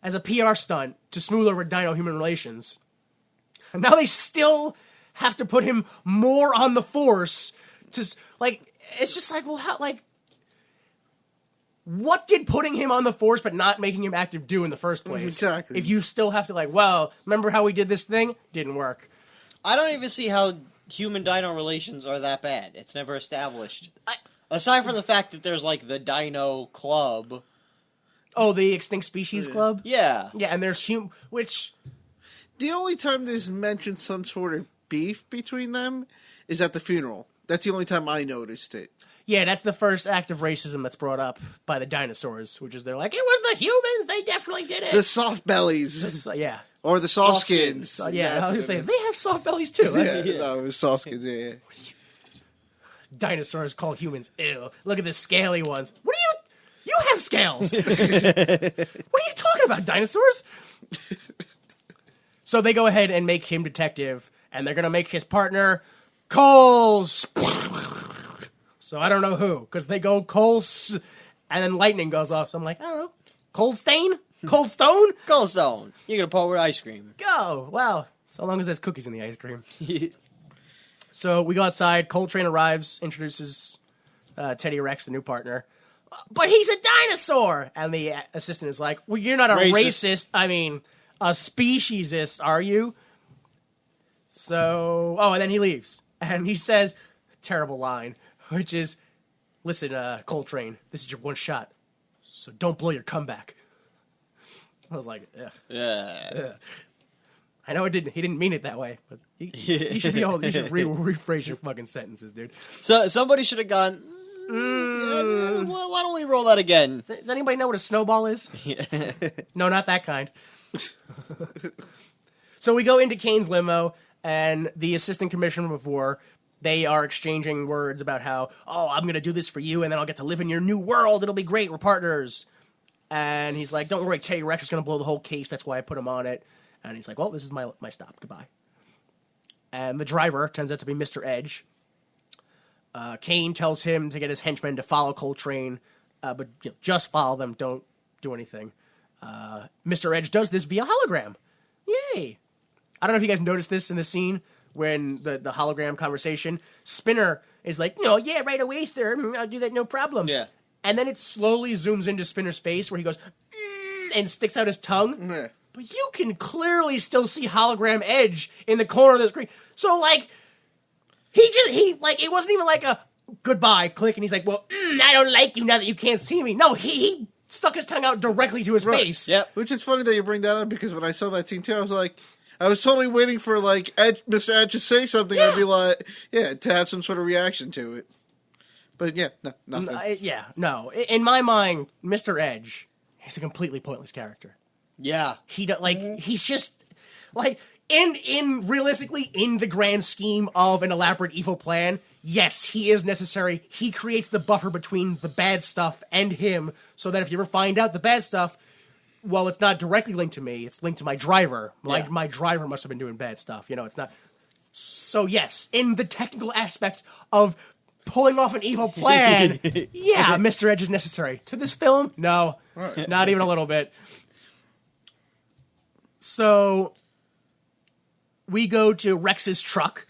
as a PR stunt to smooth over dino-human relations, and now they still have to put him more on the Force to it's just like, well, how what did putting him on the force but not making him active do in the first place? Exactly. If you still have to well, remember how we did this thing? Didn't work. I don't even see how human dino relations are that bad. It's never established. Aside from the fact that there's the Dino Club. Oh, the Extinct Species Club? Yeah. Yeah, and there's which... The only time there's mentioned some sort of beef between them is at the funeral. That's the only time I noticed it. Yeah, that's the first act of racism that's brought up by the dinosaurs, which is they're like, it was the humans, they definitely did it. The soft bellies. Yeah. Or the soft skins. Yeah, I was going to say, they have soft bellies too. No, it was soft skins, yeah. Dinosaurs call humans, ew. Look at the scaly ones. What are you... You have scales! What are you talking about, dinosaurs? So they go ahead and make him detective, and they're going to make his partner Coles. So I don't know who, because they go Coles, and then lightning goes off. So I'm like, I don't know. Cold Stain? Cold Stone? Cold Stone. You're going to pour with ice cream. Go. Wow. So long as there's cookies in the ice cream. So we go outside. Coltrane arrives, introduces Teddy Rex, the new partner. But he's a dinosaur! And the assistant is like, well, you're not a racist. I mean, a speciesist, are you? So, and then he leaves. And he says, terrible line, which is, listen, Coltrane, this is your one shot, so don't blow your comeback. I was like, ugh. Yeah. I know he didn't mean it that way, but you should rephrase your fucking sentences, dude. So somebody should have gone, why don't we roll that again? Does anybody know what a snowball is? No, not that kind. So we go into Kane's limo, and the assistant commissioner before, they are exchanging words about how, I'm going to do this for you, and then I'll get to live in your new world. It'll be great. We're partners. And he's like, don't worry, Teddy Rex is going to blow the whole case. That's why I put him on it. And he's like, well, this is my stop. Goodbye. And the driver turns out to be Mr. Edge. Kane tells him to get his henchmen to follow Coltrane, but just follow them. Don't do anything. Mr. Edge does this via hologram. Yay. I don't know if you guys noticed this in the scene when the hologram conversation. Spinner is like, yeah, right away, sir. I'll do that, no problem. Yeah. And then it slowly zooms into Spinner's face where he goes, and sticks out his tongue. Yeah. But you can clearly still see hologram Edge in the corner of the screen. So, it wasn't even like a goodbye click, and he's like, well, I don't like you now that you can't see me. No, he stuck his tongue out directly to his face. Yep. Which is funny that you bring that up, because when I saw that scene too, I was like, I was totally waiting for Edge, Mr. Edge to say something. Yeah. I'd be like, to have some sort of reaction to it. But no, nothing. No. In my mind, Mr. Edge is a completely pointless character. Yeah. He's just in realistically in the grand scheme of an elaborate evil plan. Yes, he is necessary. He creates the buffer between the bad stuff and him, so that if you ever find out the bad stuff, well, it's not directly linked to me. It's linked to my driver. My driver must have been doing bad stuff. It's not. So yes, in the technical aspect of pulling off an evil plan, Mr. Edge is necessary. To this film, no, not even a little bit. So we go to Rex's truck.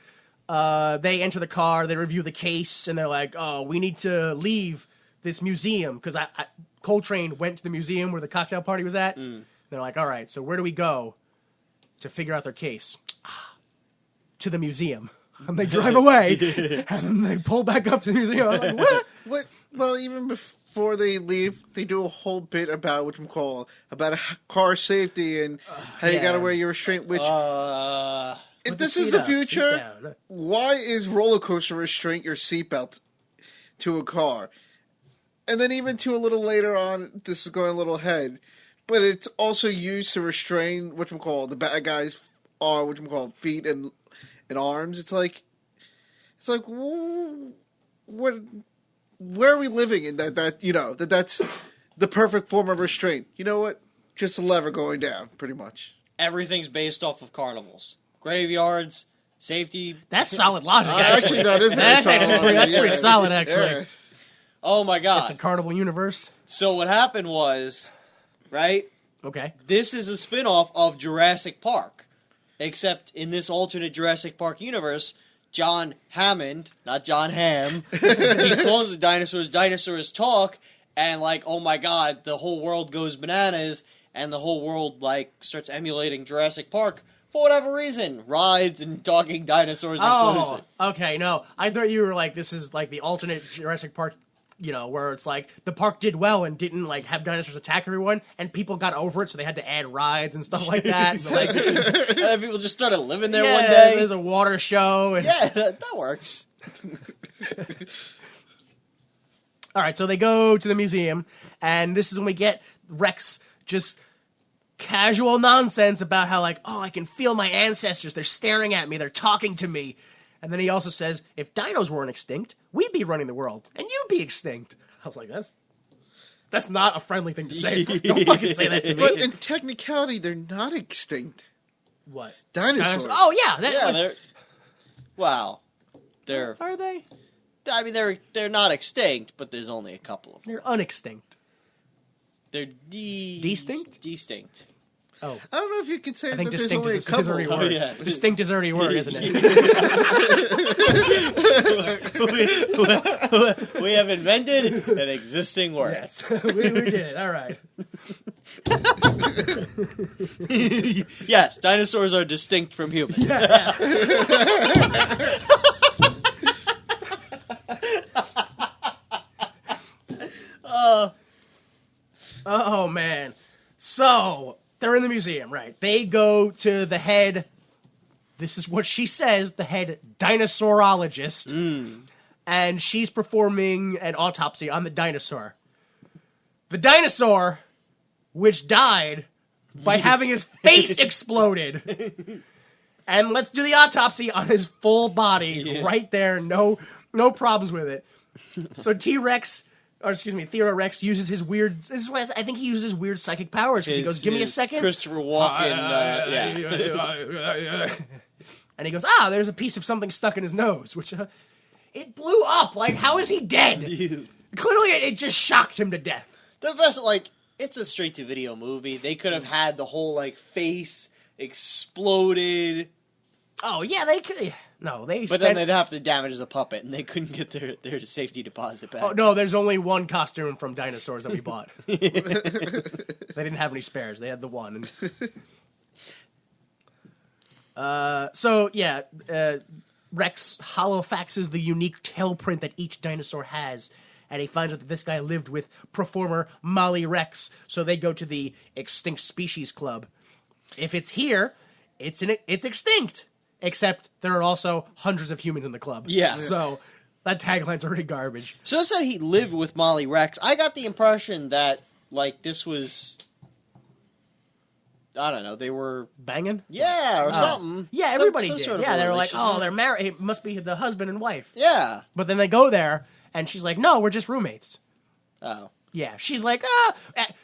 They enter the car, they review the case, and they're like, we need to leave this museum, because Coltrane went to the museum where the cocktail party was at. And they're like, all right, so where do we go to figure out their case? To the museum. And they drive away, and they pull back up to the museum. I'm like, what? Well, even before they leave, they do a whole bit about about car safety and how you got to wear your restraint. Which, if this is the future, why is roller coaster restraint your seatbelt to a car? And then even to a little later on, this is going a little ahead, but it's also used to restrain the bad guys' feet and arms. It's like, what? Where are we living in that's the perfect form of restraint? You know what? Just a lever going down, pretty much. Everything's based off of carnivals, graveyards, safety. That's solid logic. Actually, that is very solid. That's pretty solid, actually. Yeah. Oh my god! It's a carnival universe. So what happened was, right? Okay. This is a spin-off of Jurassic Park. Except in this alternate Jurassic Park universe, John Hammond, not John Hamm, he clones the dinosaurs, dinosaurs talk, and like, oh my god, the whole world goes bananas, and the whole world like starts emulating Jurassic Park for whatever reason. Rides and talking dinosaurs inclusive. Okay, no. I thought you were like, this is like the alternate Jurassic Park, where it's like the park did well and didn't like have dinosaurs attack everyone, and people got over it, so they had to add rides and stuff like that. So, like, and people just started living there one day. There's a water show. And... Yeah, that works. All right, so they go to the museum, and this is when we get Rex just casual nonsense about how, like, oh, I can feel my ancestors. They're staring at me. They're talking to me. And then he also says, if dinos weren't extinct, we'd be running the world, and you'd be extinct. I was like, that's not a friendly thing to say. Don't fucking say that to me. But in technicality, they're not extinct. What? Dinosaurs. Oh, yeah. They're... Wow. They're... Are they? I mean, they're not extinct, but there's only a couple of them. They're unextinct. They're Distinct? Distinct. Oh. I don't know if you can say I think that there's distinct only a is couple. already a word. Oh, yeah. Distinct is already a word, isn't it? We have invented an existing word. Yes. we did it. All right. Yes, dinosaurs are distinct from humans. Yeah. Oh, man. So, they're in the museum, right? They go to the head, this is what she says, the head dinosaurologist. And she's performing an autopsy on the dinosaur. The dinosaur, which died by having his face exploded. And let's do the autopsy on his full body right there. No problems with it. So Theodore Rex uses his weird... This is why I think he uses his weird psychic powers, because he goes, give me a second. Christopher Walken, And he goes, there's a piece of something stuck in his nose, which... it blew up. Like, how is he dead? Clearly, it just shocked him to death. The best, like, it's a straight-to-video movie. They could have had the whole, like, face exploded. Oh, yeah, they could... No, But then they'd have to damage the puppet, and they couldn't get their safety deposit back. Oh, no, there's only one costume from Dinosaurs that we bought. They didn't have any spares. They had the one. Rex holofaxes the unique tail print that each dinosaur has, and he finds out that this guy lived with performer Molly Rex, so they go to the Extinct Species Club. If it's here, it's extinct. Except there are also hundreds of humans in the club. Yeah. So that tagline's already garbage. So it said he lived with Molly Rex. I got the impression that, like, this was... I don't know, they were... Banging? Yeah, or something. Yeah, everybody some did. sort of They were like, relationship. they're married. It must be the husband and wife. Yeah. But then they go there, and she's like, no, we're just roommates. Oh. Yeah, she's like,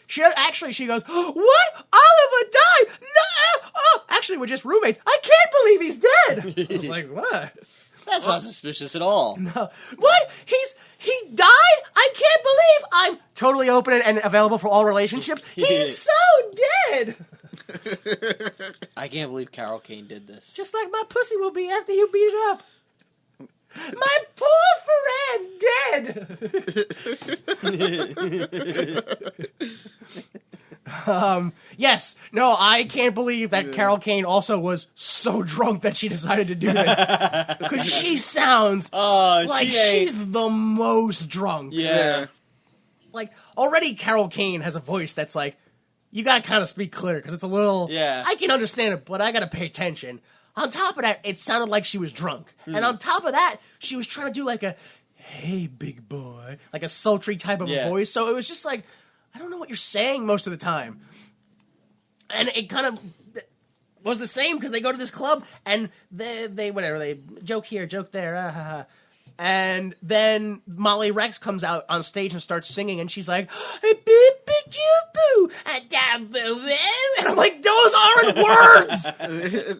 she goes, what? Oliver died? No, actually, we're just roommates. I can't believe he's dead. I was like, what? That's not suspicious at all. No. What? He died? I can't believe I'm totally open and available for all relationships. He's so dead. I can't believe Carol Kane did this. Just like my pussy will be after you beat it up. My poor friend dead. Yes. No, I can't believe that Carol Kane also was so drunk that she decided to do this. Because she sounds like she's the most drunk. Yeah. Like, already Carol Kane has a voice that's like, you gotta kind of speak clear, because it's a little... Yeah. I can understand it, but I gotta pay attention. On top of that, it sounded like she was drunk. And on top of that, she was trying to do like a, hey, big boy, like a sultry type of voice. So it was just like, I don't know what you're saying most of the time. And it kind of was the same, because they go to this club and they joke here, joke there, And then Molly Rex comes out on stage and starts singing, and she's like, hey, boo, and I'm like, those aren't words!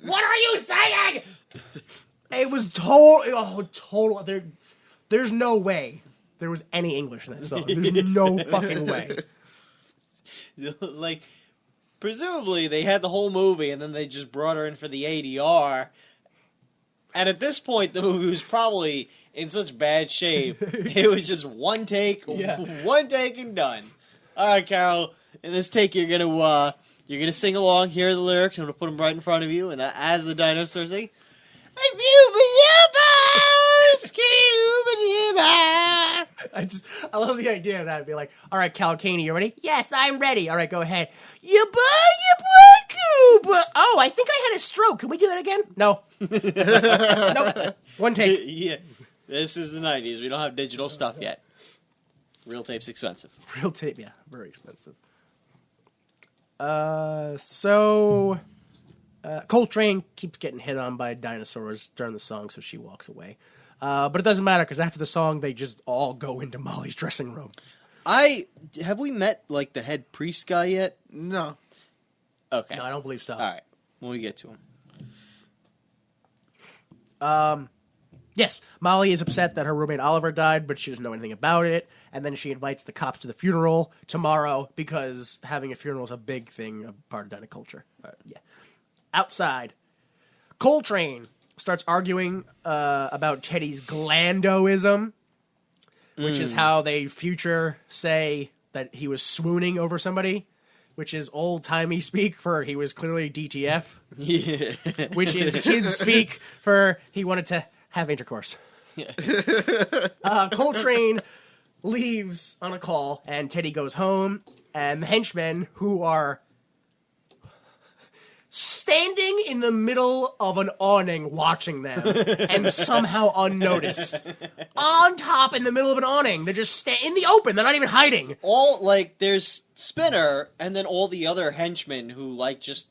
What are you saying? It was total. There's no way there was any English in that song. There's no fucking way. Like, presumably they had the whole movie, and then they just brought her in for the ADR. And at this point, the movie was probably in such bad shape. It was just one take and done. All right, Carol. In this take, you're gonna sing along. Hear the lyrics. I'm gonna put them right in front of you, and as the dinosaurs sing, I love the idea of that. It'd be like, all right, Cal Caney, you ready? Yes, I'm ready. All right, go ahead. Ya boy, Cuba. Oh, I think I had a stroke. Can we do that again? No. Nope. One take. Yeah, this is the 90s. We don't have digital stuff yet. Real tape's expensive. Real tape, yeah, very expensive. So Coltrane keeps getting hit on by dinosaurs during the song, so she walks away. But it doesn't matter, because after the song, they just all go into Molly's dressing room. Have we met, like, the head priest guy yet? No. Okay. No, I don't believe so. All right. When we get to him. Yes, Molly is upset that her roommate Oliver died, but she doesn't know anything about it. And then she invites the cops to the funeral tomorrow, because having a funeral is a big thing, a part of Dino culture. Yeah. Outside, Coltrane starts arguing about Teddy's glandoism, which is how they say that he was swooning over somebody, which is old-timey speak for he was clearly DTF, which is kids speak for he wanted to have intercourse. Coltrane leaves on a call, and Teddy goes home, and the henchmen, who are standing in the middle of an awning watching them, and somehow unnoticed. On top in the middle of an awning. They're just in the open. They're not even hiding. There's Spinner, and then all the other henchmen who, just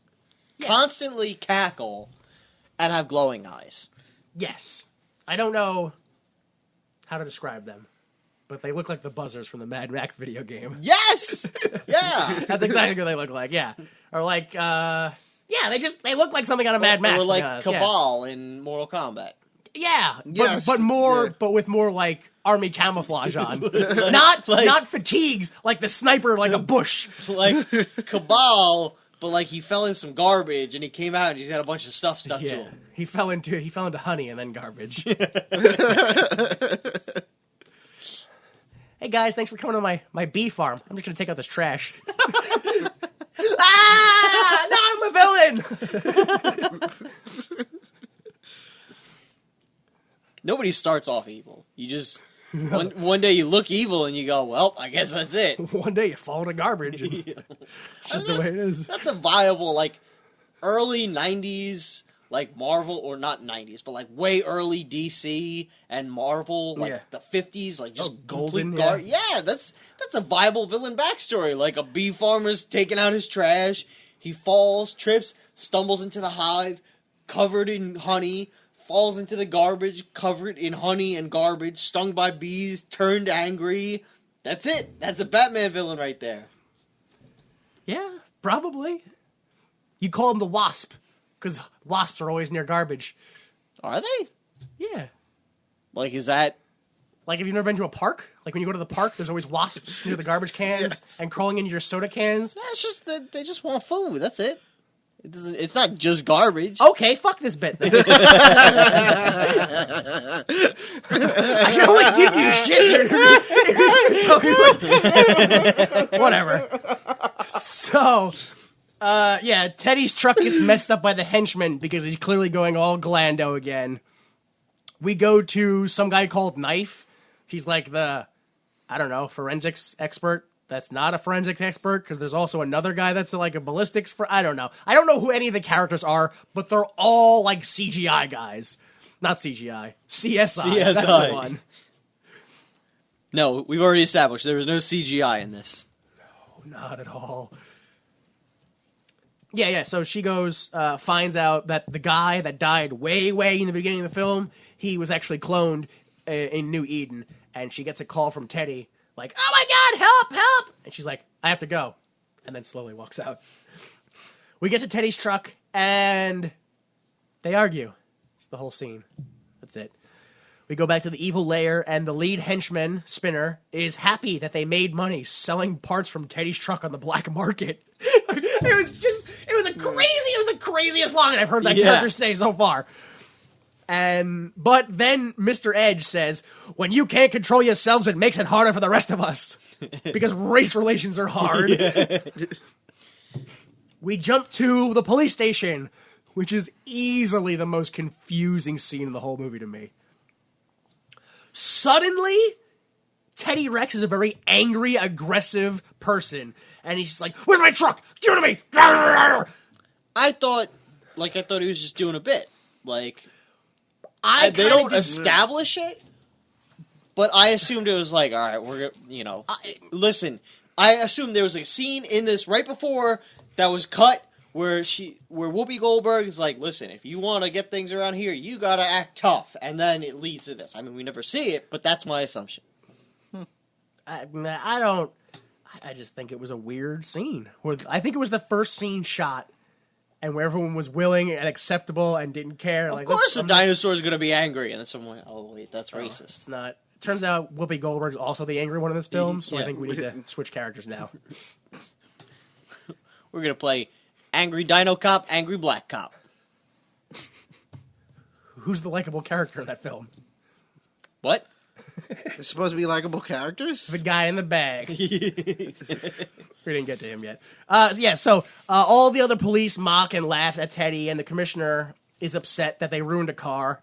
constantly cackle and have glowing eyes. Yes. I don't know how to describe them, but they look like the buzzers from the Mad Max video game. Yes! Yeah! That's exactly what they look like, yeah. Or they look like something out of Mad Max. Or like Cabal in Mortal Kombat. Yeah, Yes. but with more army camouflage on. Not fatigues like the sniper like a bush. Like Cabal, but he fell in some garbage and he came out and he's got a bunch of stuff stuck to him. He fell into honey and then garbage. Hey guys, thanks for coming to my bee farm. I'm just gonna take out this trash. Now I'm a villain. Nobody starts off evil. You just one day you look evil and you go, well, I guess that's it. One day you fall into garbage. It's just the way it is. That's a viable early 90s Marvel, or not 90s, but way early DC and Marvel, the 50s, just golden. Yeah, that's a viable villain backstory. A bee farmer's taking out his trash, he falls, trips, stumbles into the hive, covered in honey, falls into the garbage, covered in honey and garbage, stung by bees, turned angry. That's it. That's a Batman villain right there. Yeah, probably. You call him the Wasp, because wasps are always near garbage. Are they? Yeah. Is that... have you never been to a park? When you go to the park, there's always wasps near the garbage cans and crawling into your soda cans? No, it's just that they just want food. That's it. It's not just garbage. Okay, fuck this bit then. I can only give you shit. Whatever. So... Teddy's truck gets messed up by the henchman because he's clearly going all glando again. We go to some guy called Knife. He's forensics expert. That's not a forensics expert, because there's also another guy that's a ballistics I don't know. I don't know who any of the characters are, but they're all CGI guys. Not CGI. CSI. That's the one. No, we've already established there was no CGI in this. No, not at all. Yeah, so she goes, finds out that the guy that died way in the beginning of the film, he was actually cloned in New Eden, and she gets a call from Teddy, oh my god, help! And she's like, I have to go, and then slowly walks out. We get to Teddy's truck, and they argue. It's the whole scene. That's it. We go back to the evil lair, and the lead henchman, Spinner, is happy that they made money selling parts from Teddy's truck on the black market. It was the craziest line I've heard that character say so far. But then Mr. Edge says, when you can't control yourselves, it makes it harder for the rest of us. Because race relations are hard. Yeah. We jump to the police station, which is easily the most confusing scene in the whole movie to me. Suddenly, Teddy Rex is a very angry, aggressive person. And he's just like, where's my truck? Give it to me! I thought he was just doing a bit. Like... they don't establish it, but I assumed it was like, all right, we're gonna, listen. I assumed there was a scene in this right before that was cut where Whoopi Goldberg is like, listen, if you want to get things around here, you gotta act tough, and then it leads to this. I mean, we never see it, but that's my assumption. I just think it was a weird scene. I think it was the first scene shot. And where everyone was willing and acceptable and didn't care. Of course the dinosaur's going to be angry. And then someone, wait, that's racist. It's not. It turns out Whoopi Goldberg's also the angry one in this film, so I think we need to switch characters now. We're going to play angry dino cop, angry black cop. Who's the likable character in that film? What? They're supposed to be likable characters? The guy in the bag. We didn't get to him yet. So all the other police mock and laugh at Teddy, and the commissioner is upset that they ruined a car,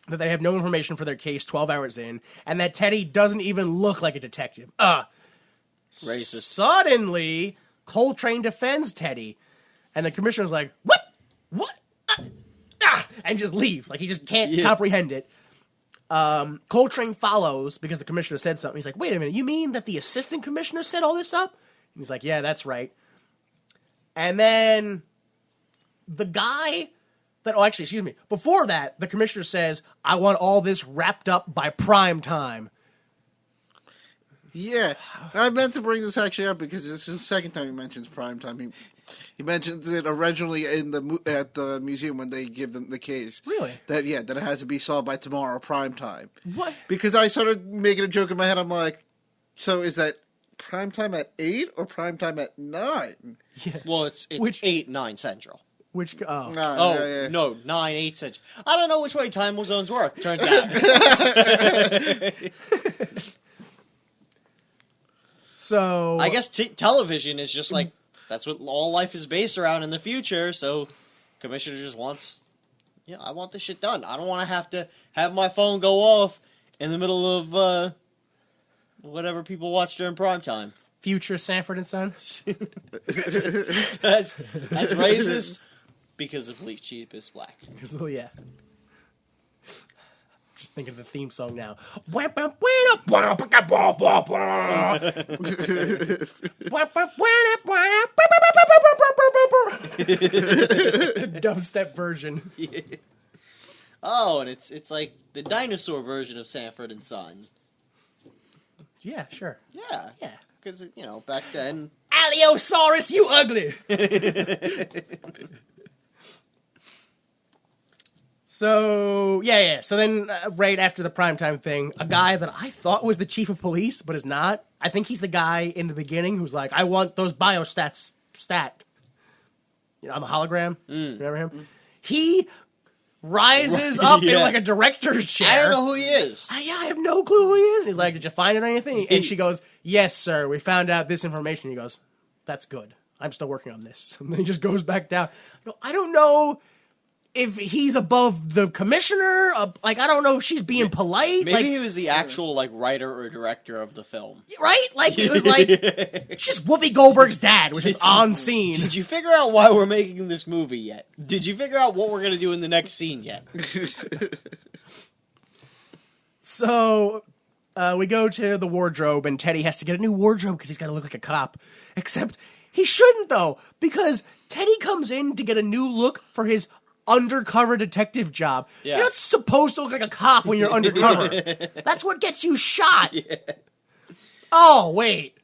that they have no information for their case 12 hours in, and that Teddy doesn't even look like a detective. Racist. Suddenly, Coltrane defends Teddy, and the commissioner's like, what? What? And just leaves. Like, he just can't comprehend it. Coltrane follows because the commissioner said something. He's like, wait a minute, you mean that the assistant commissioner set all this up? And he's like, yeah, that's right. And then the guy before that, the commissioner says, I want all this wrapped up by prime time. Yeah, I meant to bring this actually up because this is the second time he mentions prime time. He mentions it originally at the museum when they give them the case. Really? That it has to be solved by tomorrow, prime time. What? Because I started making a joke in my head. I'm like, so is that prime time at 8 or prime time at 9? Yeah. Well, it's 8, 9 central. No, 9, 8 central. I don't know which way time zones work. Turns out. So I guess television is just like. That's what all life is based around in the future, so Commissioner just wants, I want this shit done. I don't want to have my phone go off in the middle of whatever people watch during prime time. Future Sanford and Son? that's racist because the police chief is black. Oh, yeah. Just thinking of the theme song now. The dubstep version. Yeah. Oh, and it's like the dinosaur version of Sanford and Son. Yeah, sure. Yeah. Because, back then... Allosaurus, you ugly! So, So then, right after the primetime thing, a guy that I thought was the chief of police, but is not. I think he's the guy in the beginning who's like, I want those biostats stat. I'm a hologram. Remember him? He rises up in like a director's chair. I don't know who he is. I have no clue who he is. He's like, did you find it or anything? And she goes, yes, sir. We found out this information. He goes, that's good. I'm still working on this. And then he just goes back down. I don't know if he's above the commissioner. I don't know if she's being polite. Maybe he was the actual writer or director of the film. Right? It was it's just Whoopi Goldberg's dad, which is on scene. Did you figure out why we're making this movie yet? Did you figure out what we're going to do in the next scene yet? So, we go to the wardrobe, and Teddy has to get a new wardrobe because he's got to look like a cop. Except, he shouldn't, though, because Teddy comes in to get a new look for his undercover detective job. Yeah. You're not supposed to look like a cop when you're undercover. That's what gets you shot. Yeah. Oh, wait.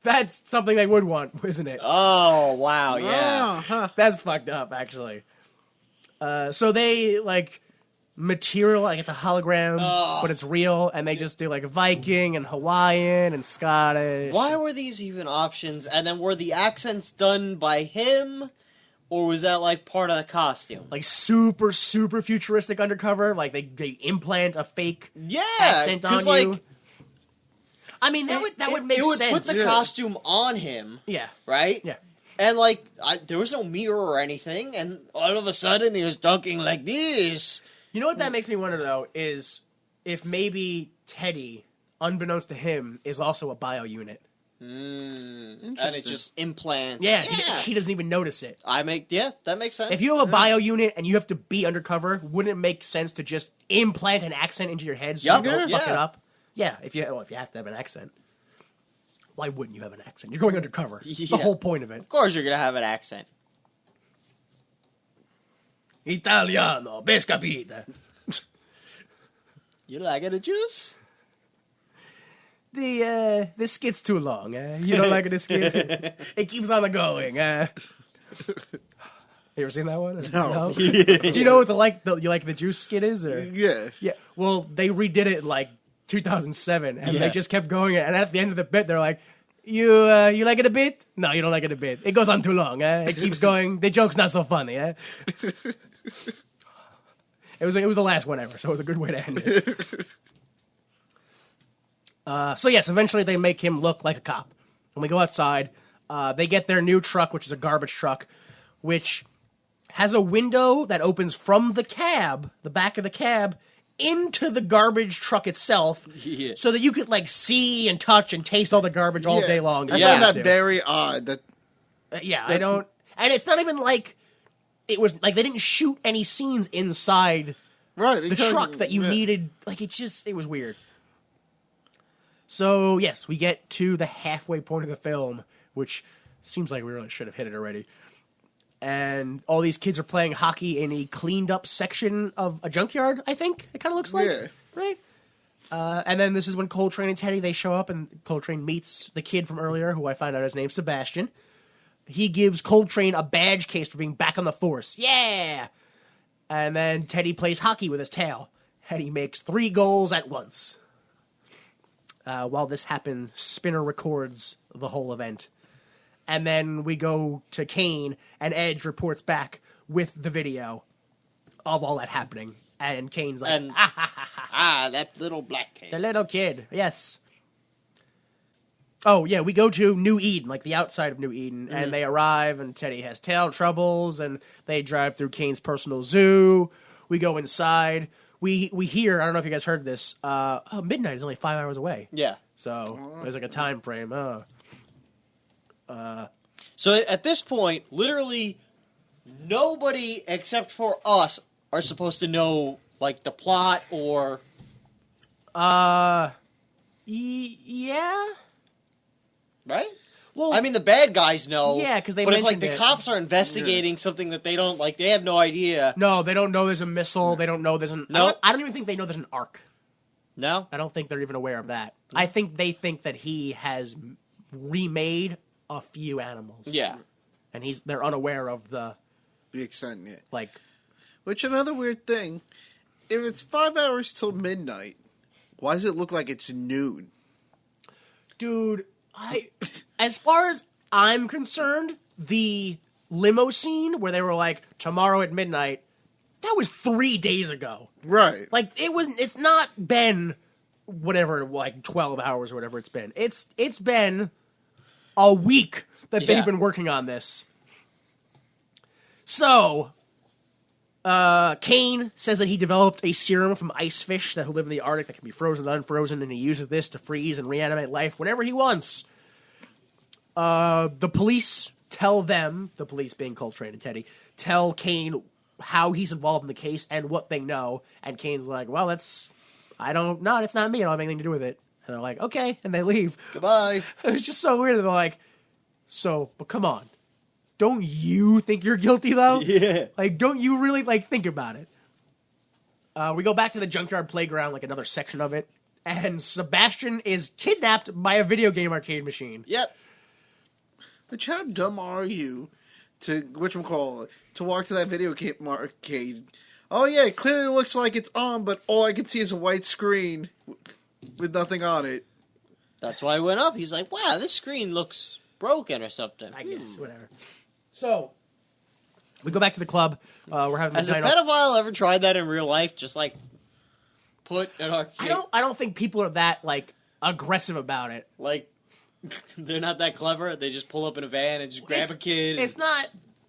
That's something they would want, isn't it? Oh, wow, yeah. That's fucked up, actually. So they, material, it's a hologram, but it's real, and they just do, Viking and Hawaiian and Scottish. Why were these even options? And then were the accents done by him? or was that like part of the costume? Like super, super futuristic undercover. Like they implant a fake accent on like, you. I mean, that would make sense. It would put the costume on him. Yeah. Right? Yeah. And, like, there was no mirror or anything, and all of a sudden he was talking like this. You know what that makes me wonder, though, is if maybe Teddy, unbeknownst to him, is also a bio unit. And it just implants. Yeah, he doesn't even notice it. that makes sense. If you have a bio unit and you have to be undercover, wouldn't it make sense to just implant an accent into your head so you don't fuck it up? Yeah, if you have to have an accent. Why wouldn't you have an accent? You're going undercover. It's the whole point of it. Of course you're going to have an accent. Italiano, ben capita. You like it, a juice? The skit's too long. You don't like the skit? It keeps on going. You ever seen that one? No. Do you know what the juice skit is? Or? Yeah. Yeah. Well, they redid it in like 2007, and they just kept going. And at the end of the bit, they're like, "You like it a bit? No, you don't like it a bit. It goes on too long. It keeps going. The joke's not so funny." It was the last one ever, so it was a good way to end it. So yes, eventually they make him look like a cop. When we go outside, they get their new truck, which is a garbage truck, which has a window that opens from the cab, the back of the cab, into the garbage truck itself, so that you could like see and touch and taste all the garbage all day long. I found that very odd. I don't, and it's not even like it was like they didn't shoot any scenes inside the truck that you needed. Like it was weird. So yes, we get to the halfway point of the film, which seems like we really should have hit it already. And all these kids are playing hockey in a cleaned-up section of a junkyard, I think it kind of looks like. Yeah. Right? And then this is when Coltrane and Teddy, they show up, and Coltrane meets the kid from earlier, who I find out his name's Sebastian. He gives Coltrane a badge case for being back on the force. Yeah! And then Teddy plays hockey with his tail, and he makes 3 goals at once. While this happens, Spinner records the whole event. And then we go to Kane, and Edge reports back with the video of all that happening. And Kane's like, that little black kid. The little kid, yes. Oh, yeah, we go to New Eden, like the outside of New Eden, and they arrive, and Teddy has tail troubles, and they drive through Kane's personal zoo. We go inside. We hear, I don't know if you guys heard this, midnight is only 5 hours away. Yeah. So there's like a time frame. So at this point, literally nobody except for us are supposed to know, like, the plot or... Yeah? Right? Well, I mean, the bad guys know. Yeah, because they But it's like mentioned the cops are investigating something that they don't, like, they have no idea. No, they don't know there's a missile. They don't know there's an... No. I don't even think they know there's an arc. No? I don't think they're even aware of that. I think they think that he has remade a few animals. Yeah. And they're unaware of the extent, yeah. like. Which another weird thing, if it's 5 hours till midnight, why does it look like it's noon? Dude, as far as I'm concerned, the limo scene where they were like, tomorrow at midnight, that was 3 days ago. Right. Like, it's not been whatever, like 12 hours or whatever it's been. It's been a week that they've been working on this. So, Kane says that he developed a serum from ice fish that live in the Arctic that can be frozen and unfrozen, and he uses this to freeze and reanimate life whenever he wants. The police tell them, the police being Coltrane and Teddy, tell Kane how he's involved in the case and what they know, and Kane's like, well, it's not me, I don't have anything to do with it. And they're like, okay, and they leave. Goodbye. It was just so weird that they're like, but come on. Don't you think you're guilty, though? Yeah. Like, don't you really, think about it? We go back to the junkyard playground, like another section of it, and Sebastian is kidnapped by a video game arcade machine. Yep. But how dumb are you to walk to that video game arcade? Oh yeah, it clearly looks like it's on, but all I can see is a white screen with nothing on it. That's why I went up. He's like, wow, this screen looks broken or something. I guess, whatever. So, We go back to the club. We're having Has the a dino. pedophile ever tried that in real life? Just like put an arcade. I don't think people are that like aggressive about it. Like they're not that clever. They just pull up in a van and just grab a kid. It's not.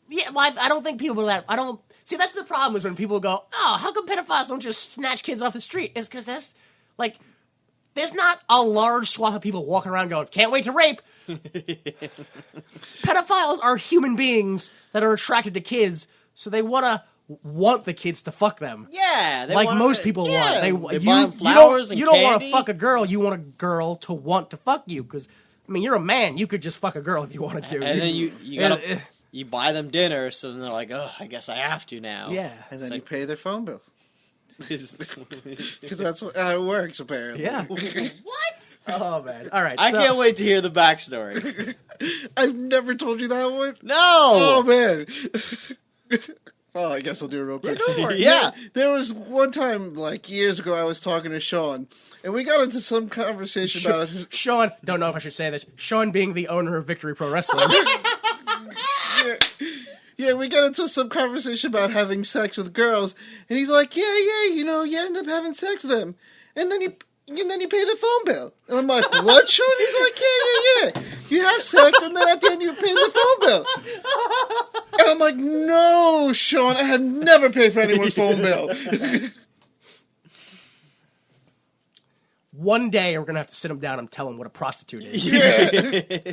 Yeah, well, I don't think people are that. I don't see. That's the problem is when people go, "Oh, how come pedophiles don't just snatch kids off the street?" It's because that's like, there's not a large swath of people walking around going, "Can't wait to rape." Pedophiles are human beings that are attracted to kids, so they want the kids to fuck them. Yeah, like most people want. They You buy them you flowers don't, and you don't want to candy. fuck a girl. You want a girl to want to fuck you because I mean you're a man. You could just fuck a girl if you wanted to. And then you gotta you buy them dinner, so then they're like, oh, I guess I have to now. yeah. And then It's you pay their phone bill. Because Because that's how it works, apparently. Yeah. what? Oh man. All right. I so- can't wait to hear the backstory. I've never told you that one. No. Oh, man. Oh, I guess I'll do it real quick. don't worry. Yeah, there was one time, like, years ago, I was talking to Sean, and we got into some conversation about... Sean, don't know if I should say this. Sean being the owner of Victory Pro Wrestling. Yeah, we got into some conversation about having sex with girls, and he's like, yeah, you know, you end up having sex with them, and then you pay the phone bill. And I'm like, what, Sean? He's like, yeah. You have sex, and then at the end you pay the phone bill. And I'm like, no, Sean, I had never paid for anyone's phone bill. One day we're gonna have to sit him down and tell him what a prostitute is. Yeah.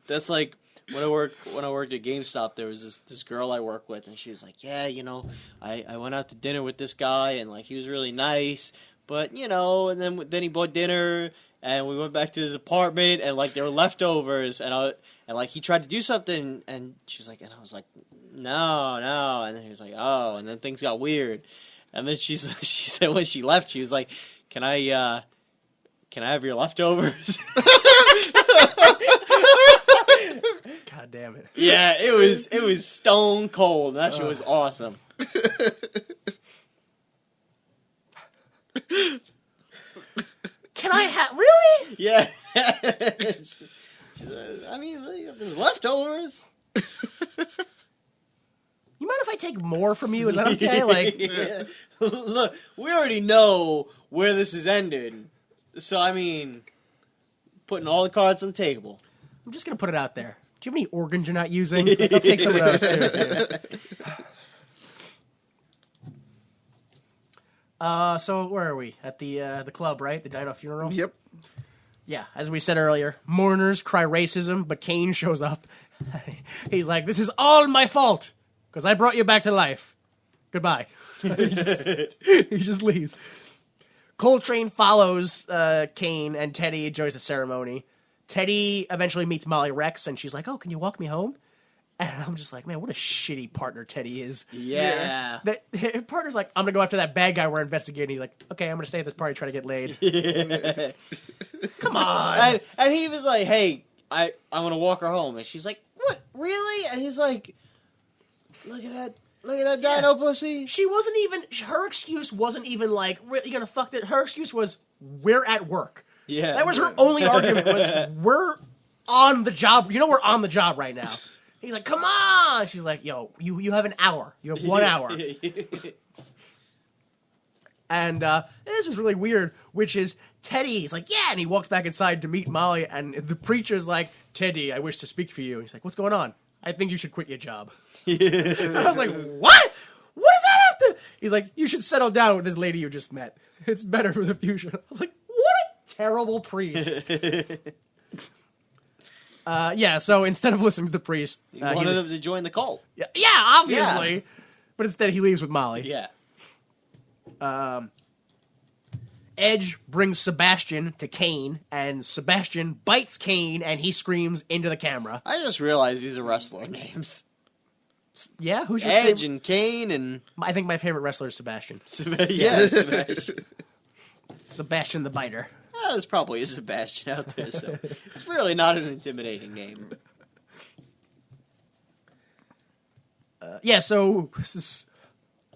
That's like when I worked at GameStop. There was this girl I work with, and she was like, "Yeah, you know, I went out to dinner with this guy, and like he was really nice, but you know, and then he bought dinner, and we went back to his apartment, and like there were leftovers, and like he tried to do something, and she was like, and I was like, no, and then he was like, oh, and then things got weird, and then she said when she left, she was like, can I have your leftovers? God damn it. Yeah, it was stone cold. That shit was awesome. Can I have really? Yeah. I mean, there's leftovers. You mind if I take more from you? Is that okay? Like, Yeah. Look, we already know where this is ended. So, I mean, putting all the cards on the table. I'm just gonna put it out there. Do you have any organs you're not using? Like, I'll take some of those too. So where are we? At the club, right? The Dino funeral? Yep. Yeah, as we said earlier, mourners cry racism, but Kane shows up. He's like, this is all my fault, because I brought you back to life. Goodbye. He just leaves. Coltrane follows Kane, and Teddy enjoys the ceremony. Teddy eventually meets Molly Rex, and she's like, oh, can you walk me home? And I'm just like, man, what a shitty partner Teddy is. Yeah. His partner's like, I'm going to go after that bad guy we're investigating. He's like, okay, I'm going to stay at this party trying to get laid. Yeah. Come on. And he was like, hey, I'm going to walk her home. And she's like, what, really? And he's like, look at that dino pussy. She wasn't even, her excuse wasn't even like, you going to fuck that? Her excuse was, we're at work. Yeah. That was her only argument was, we're on the job. You know we're on the job right now. He's like, come on. She's like, yo, you have an hour. You have 1 hour. And this was really weird, which is Teddy's like, yeah. And he walks back inside to meet Molly. And the preacher's like, Teddy, I wish to speak for you. He's like, what's going on? I think you should quit your job. And I was like, what? What does that have to? He's like, you should settle down with this lady you just met. It's better for the future. I was like, what a terrible priest. Yeah, so instead of listening to the priest... He wanted him to join the cult. Yeah, obviously. Yeah. But instead he leaves with Molly. Yeah. Edge brings Sebastian to Kane, and Sebastian bites Kane, and he screams into the camera. I just realized these are wrestler names. Yeah? Who's your Edge favorite? and Kane and... I think my favorite wrestler is Sebastian. Yeah, Sebastian. Sebastian the Biter. There's probably a Sebastian out there, so it's really not an intimidating name. Yeah, so this is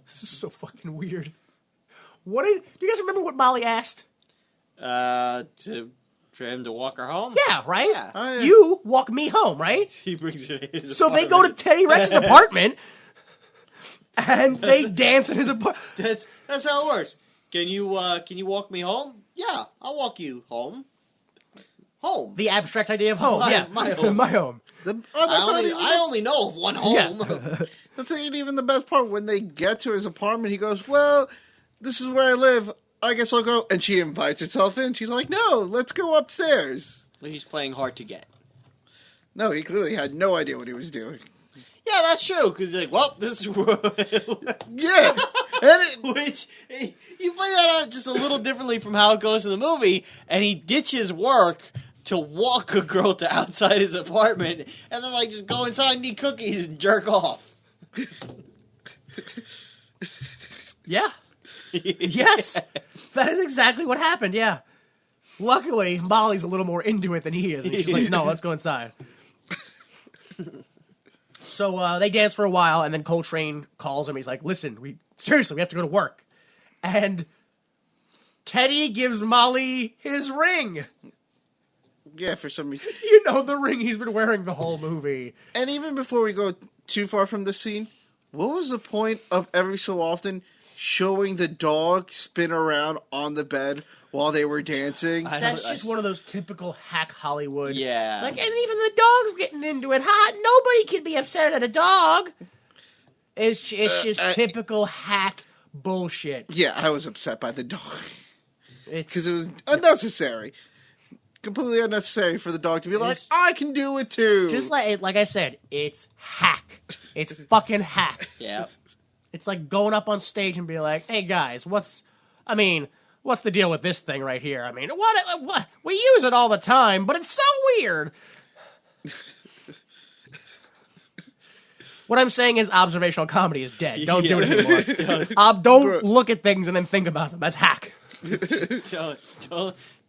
so fucking weird. Do you guys remember what Molly asked? For him to walk her home? Yeah, right? Yeah. You walk me home, right? He brings her to his So they apartment. go to Teddy Rex's apartment. and they dance in his apartment. That's how it works. Can you walk me home? Yeah, I'll walk you home. Home. The abstract idea of home. My home. My home. I only know of one home. Yeah. That's not even the best part. When they get to his apartment, he goes, well, this is where I live. I guess I'll go. And she invites herself in. She's like, no, let's go upstairs. Well, he's playing hard to get. No, he clearly had no idea what he was doing. Yeah, that's true. Because he's like, well, this is Yeah. Which, you play that out just a little differently from how it goes in the movie, and he ditches work to walk a girl to outside his apartment, and then, like, just go inside and eat cookies and jerk off. Yeah. Yes. That is exactly what happened, yeah. Luckily, Molly's a little more into it than he is. And she's like, no, let's go inside. So they dance for a while, and then Coltrane calls him. He's like, listen, we have to go to work. And Teddy gives Molly his ring. Yeah, for some reason. You know, the ring he's been wearing the whole movie. And even before we go too far from the scene, what was the point of every so often showing the dog spin around on the bed while they were dancing? That's just one of those typical hack Hollywood. Yeah. Like, and even the dog's getting into it. Nobody can be upset at a dog. It's just typical hack bullshit. Yeah, I was upset by the dog. It's Because it was unnecessary. Completely unnecessary for the dog to be like, I can do it too. just like I said, it's hack. It's fucking hack. Yeah. It's like going up on stage and be like, hey guys, what's the deal with this thing right here? I mean, what we use it all the time, but it's so weird. What I'm saying is observational comedy is dead. Don't do it anymore. Don't look at things and then think about them. That's hack.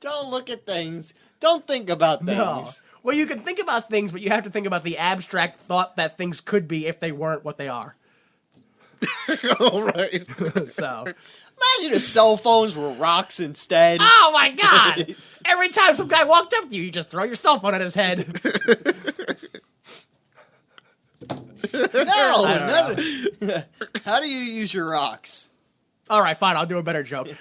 Don't look at things. Don't think about things. No. Well, you can think about things, but you have to think about the abstract thought that things could be if they weren't what they are. All right. So, Imagine if cell phones were rocks instead. oh my god! Every time some guy walked up to you, you just throw your cell phone at his head. No. How do you use your rocks? All right, fine. I'll do a better joke. Man.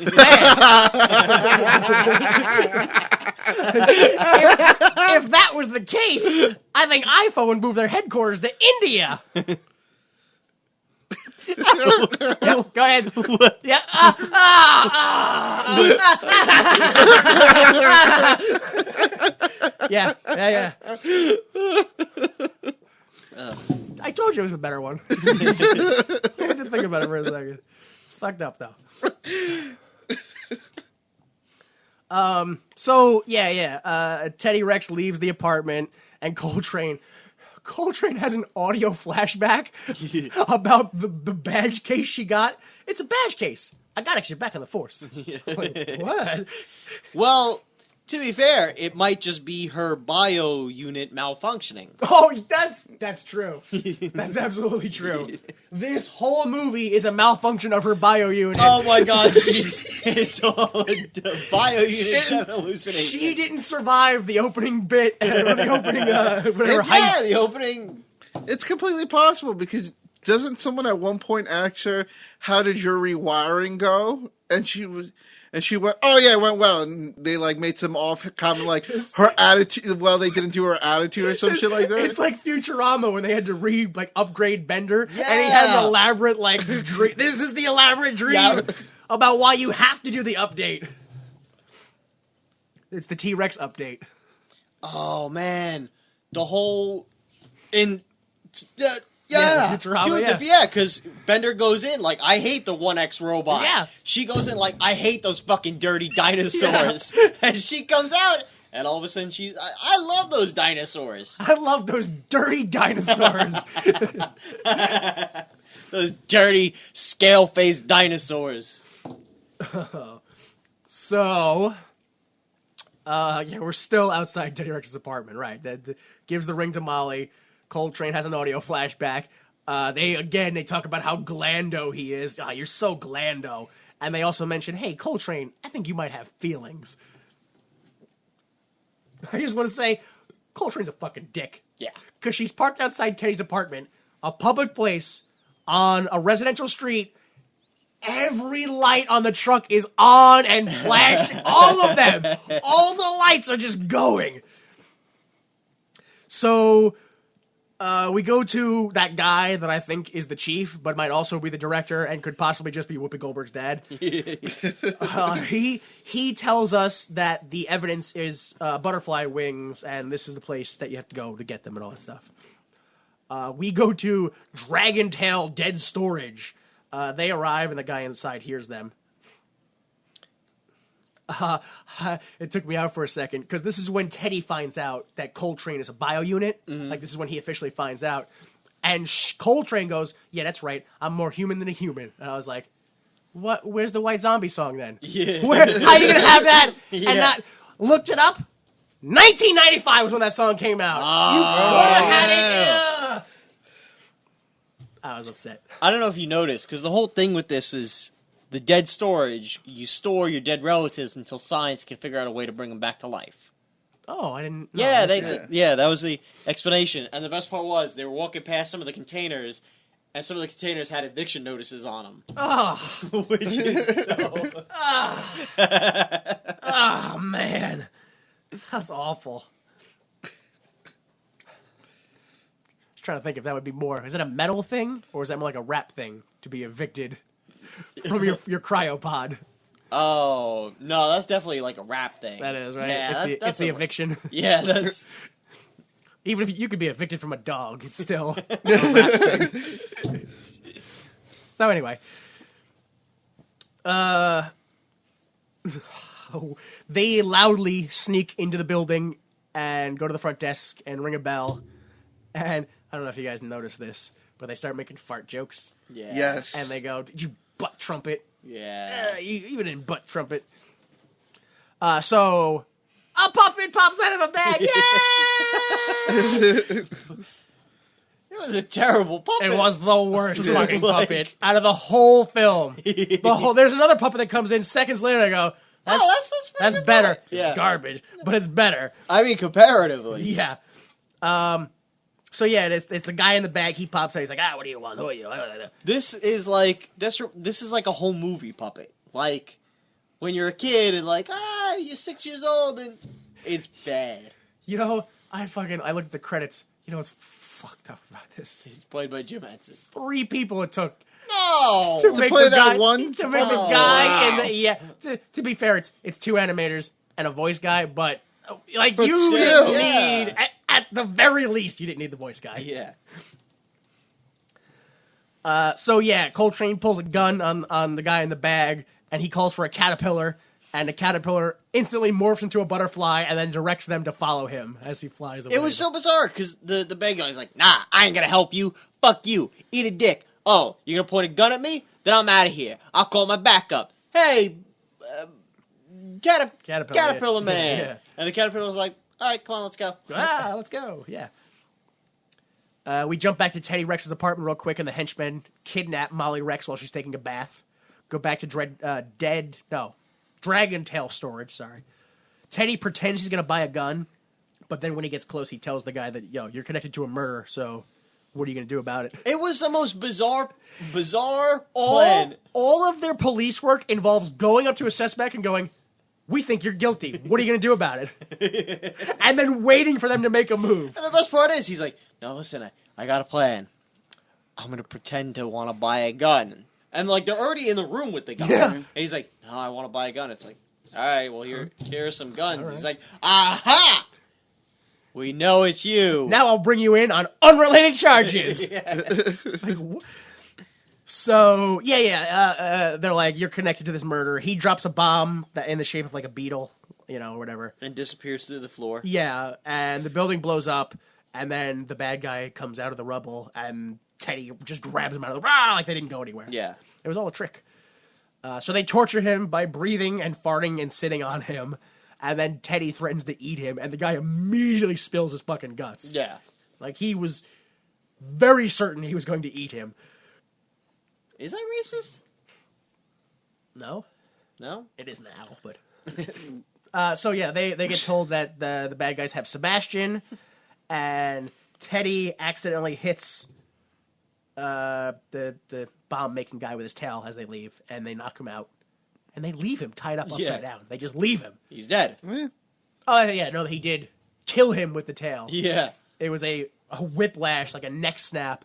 if that was the case, I think iPhone would move their headquarters to India. Yep, go ahead. Yeah. Yeah. I told you it was a better one. I had to think about it for a second. It's fucked up though. Teddy Rex leaves the apartment, and Coltrane has an audio flashback about the badge case she got. It's a badge case. I got it. You're back on the force. Like, what? Well, to be fair, it might just be her bio unit malfunctioning. Oh, that's true. That's absolutely true. This whole movie is a malfunction of her bio unit. Oh my god, it's all a bio unit hallucination. She didn't survive the opening bit, or the opening whatever heist. Yeah, the opening. It's completely possible because doesn't someone at one point ask her, how did your rewiring go? And she went, oh yeah, it went well. And they like made some off comment like her attitude, well, they didn't do her attitude or some shit like that. It's like Futurama when they had to upgrade Bender. Yeah. And he has an elaborate dream. This is the elaborate dream about why you have to do the update. It's the T-Rex update. Oh man, the whole Futurama, because Bender goes in like, I hate the 1X robot. Yeah. She goes in like, I hate those fucking dirty dinosaurs. And she comes out, and all of a sudden I love those dinosaurs. I love those dirty dinosaurs. Those dirty, scale-faced dinosaurs. So, we're still outside Teddy Rex's apartment, right? That gives the ring to Molly. Coltrane has an audio flashback. They talk about how glando he is. You're so glando. And they also mention, hey, Coltrane, I think you might have feelings. I just want to say, Coltrane's a fucking dick. Yeah. Because she's parked outside Teddy's apartment, a public place, on a residential street. Every light on the truck is on and flashing. All of them. All the lights are just going. So we go to that guy that I think is the chief, but might also be the director and could possibly just be Whoopi Goldberg's dad. He tells us that the evidence is butterfly wings, and this is the place that you have to go to get them and all that stuff. We go to Dragon Tail Dead Storage. They arrive, and the guy inside hears them. It took me out for a second, because this is when Teddy finds out that Coltrane is a bio-unit. Like, this is when he officially finds out. And Coltrane goes, yeah, that's right, I'm more human than a human. And I was like, what? Where's the White Zombie song, then? Yeah. How are you going to have that? Yeah. And not... Looked it up. 1995 was when that song came out. You could have had it. Yeah. I was upset. I don't know if you noticed, because the whole thing with this is the dead storage. You store your dead relatives until science can figure out a way to bring them back to life. Oh, I didn't. Yeah, that was the explanation. And the best part was they were walking past some of the containers, and some of the containers had eviction notices on them. Oh, which is so. Oh man, that's awful. Trying to think if that would be more. Is it a metal thing, or is that more like a rap thing to be evicted from your cryopod? Oh no, that's definitely like a rap thing. That is right. Yeah, it's the eviction. Yeah, that's even if you could be evicted from a dog, it's still a rap thing. So anyway, they loudly sneak into the building and go to the front desk and ring a bell, and I don't know if you guys noticed this, but they start making fart jokes. Yeah. Yes. And they go, "Did you butt trumpet?" Yeah. You didn't butt trumpet. So a puppet pops out of a bag. Yeah. It was a terrible puppet. It was the worst fucking puppet out of the whole film. There's another puppet that comes in seconds later. And I go, that's better. Yeah. It's garbage, but it's better. I mean, comparatively. Yeah. So yeah, it's the guy in the bag. He pops out. He's like, what do you want? Who are you? This is like a whole movie puppet. Like when you're a kid and like, you're 6 years old and it's bad. You know, I looked at the credits. You know what's fucked up about this? It's played by Jim Henson. 3 people it took. No, to make play the that guy, one. To make the guy in the To be fair, it's 2 animators and a voice guy, but like But you still. didn't need at the very least you didn't need the voice guy. Yeah. So yeah, Coltrane pulls a gun on the guy in the bag, and he calls for a caterpillar, and the caterpillar instantly morphs into a butterfly, and then directs them to follow him as he flies away. It was so bizarre because the bad guy's like, nah, I ain't gonna help you. Fuck you. Eat a dick. Oh, you're gonna point a gun at me? Then I'm out of here. I'll call my backup. Hey, Caterpillar man. Yeah. And the caterpillar was like, all right, come on, let's go. Let's go. Yeah. We jump back to Teddy Rex's apartment real quick, and the henchmen kidnap Molly Rex while she's taking a bath. Go back to Dragon Tail storage, sorry. Teddy pretends he's going to buy a gun, but then when he gets close, he tells the guy that, you're connected to a murder, so what are you going to do about it? It was the most bizarre plan. All of their police work involves going up to a suspect and going, we think you're guilty. What are you going to do about it? And then waiting for them to make a move. And the best part is, he's like, no, listen, I got a plan. I'm going to pretend to want to buy a gun. And, like, they're already in the room with the gun. Yeah. And he's like, no, I want to buy a gun. It's like, all right, well, here are some guns. Right. He's like, aha! We know it's you. Now I'll bring you in on unrelated charges. So, they're like, you're connected to this murder. He drops a bomb in the shape of, like, a beetle, or whatever. And disappears through the floor. Yeah, and the building blows up, and then the bad guy comes out of the rubble, and Teddy just grabs him out of the like they didn't go anywhere. Yeah. It was all a trick. So they torture him by breathing and farting and sitting on him, and then Teddy threatens to eat him, and the guy immediately spills his fucking guts. Yeah. Like, he was very certain he was going to eat him. Is that racist? No. No? It is now, but... so, yeah, they get told that the bad guys have Sebastian, and Teddy accidentally hits the bomb making guy with his tail as they leave, and they knock him out, and they leave him tied up upside down. They just leave him. He's dead. Oh yeah, no, he did kill him with the tail. Yeah. It was a whiplash, like a neck snap.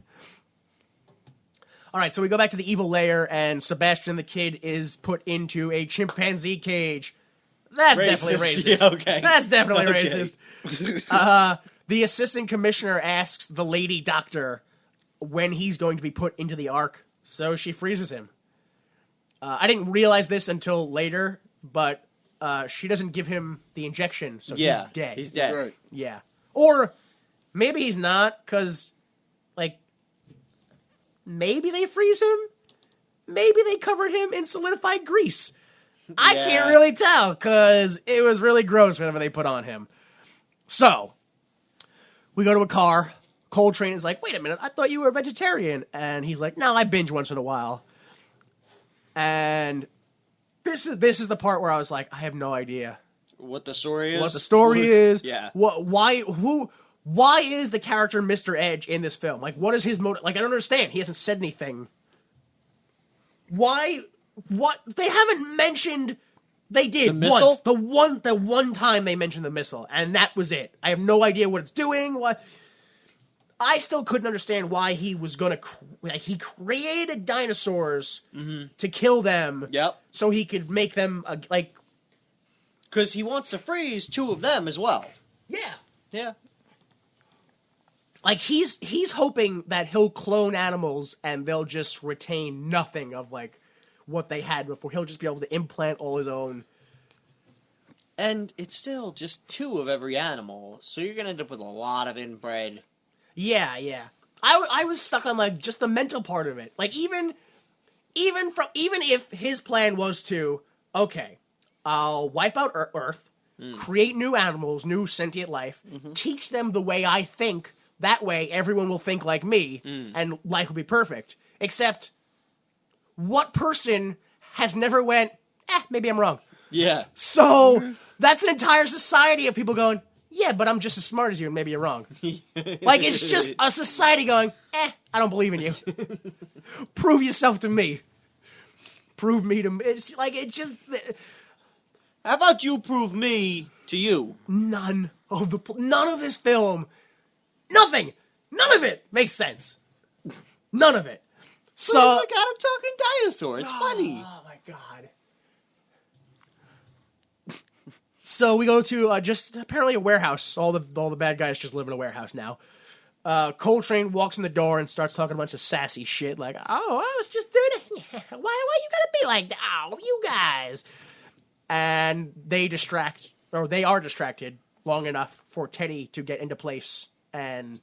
All right, so we go back to the evil lair, and Sebastian the kid is put into a chimpanzee cage. That's definitely racist. Yeah, okay. That's definitely racist. The assistant commissioner asks the lady doctor when he's going to be put into the ark, so she freezes him. I didn't realize this until later, but she doesn't give him the injection, so he's dead. He's dead. Right. Yeah. Or maybe he's not, because, like, maybe they freeze him? Maybe they covered him in solidified grease. I can't really tell, because it was really gross whenever they put on him. So, we go to a car. Coltrane is like, wait a minute, I thought you were a vegetarian. And he's like, no, I binge once in a while. And this is the part where I was like, I have no idea. What the story is? What the story is. Yeah. Why is the character Mr. Edge in this film? Like, what is his motive? Like, I don't understand. He hasn't said anything. Why? What? They haven't mentioned. They did the missile? once. The one time they mentioned the missile, and that was it. I have no idea what it's doing. What? I still couldn't understand why he was gonna. He created dinosaurs to kill them. Yep. So he could make them like. Because he wants to freeze 2 of them as well. Yeah. Yeah. Like, he's hoping that he'll clone animals and they'll just retain nothing of, like, what they had before. He'll just be able to implant all his own. And it's still just 2 of every animal, so you're going to end up with a lot of inbred. Yeah. I was stuck on, like, just the mental part of it. Like, even if his plan was to, okay, I'll wipe out Earth, create new animals, new sentient life, teach them the way I think. That way, everyone will think like me, and life will be perfect. Except, what person has never went, maybe I'm wrong. Yeah. So, that's an entire society of people going, yeah, but I'm just as smart as you, and maybe you're wrong. Like, it's just a society going, I don't believe in you. Prove yourself to me. Prove me to me. It's like, it's just... How about you prove me to you? None of this film... Nothing! None of it makes sense. None of it. So But it's like out of talking dinosaur. It's funny. Oh my god. So we go to just apparently a warehouse. All the bad guys just live in a warehouse now. Coltrane walks in the door and starts talking a bunch of sassy shit like, "Oh, I was just doing it. Why you gotta be like that? Oh, you guys." And they are distracted long enough for Teddy to get into place and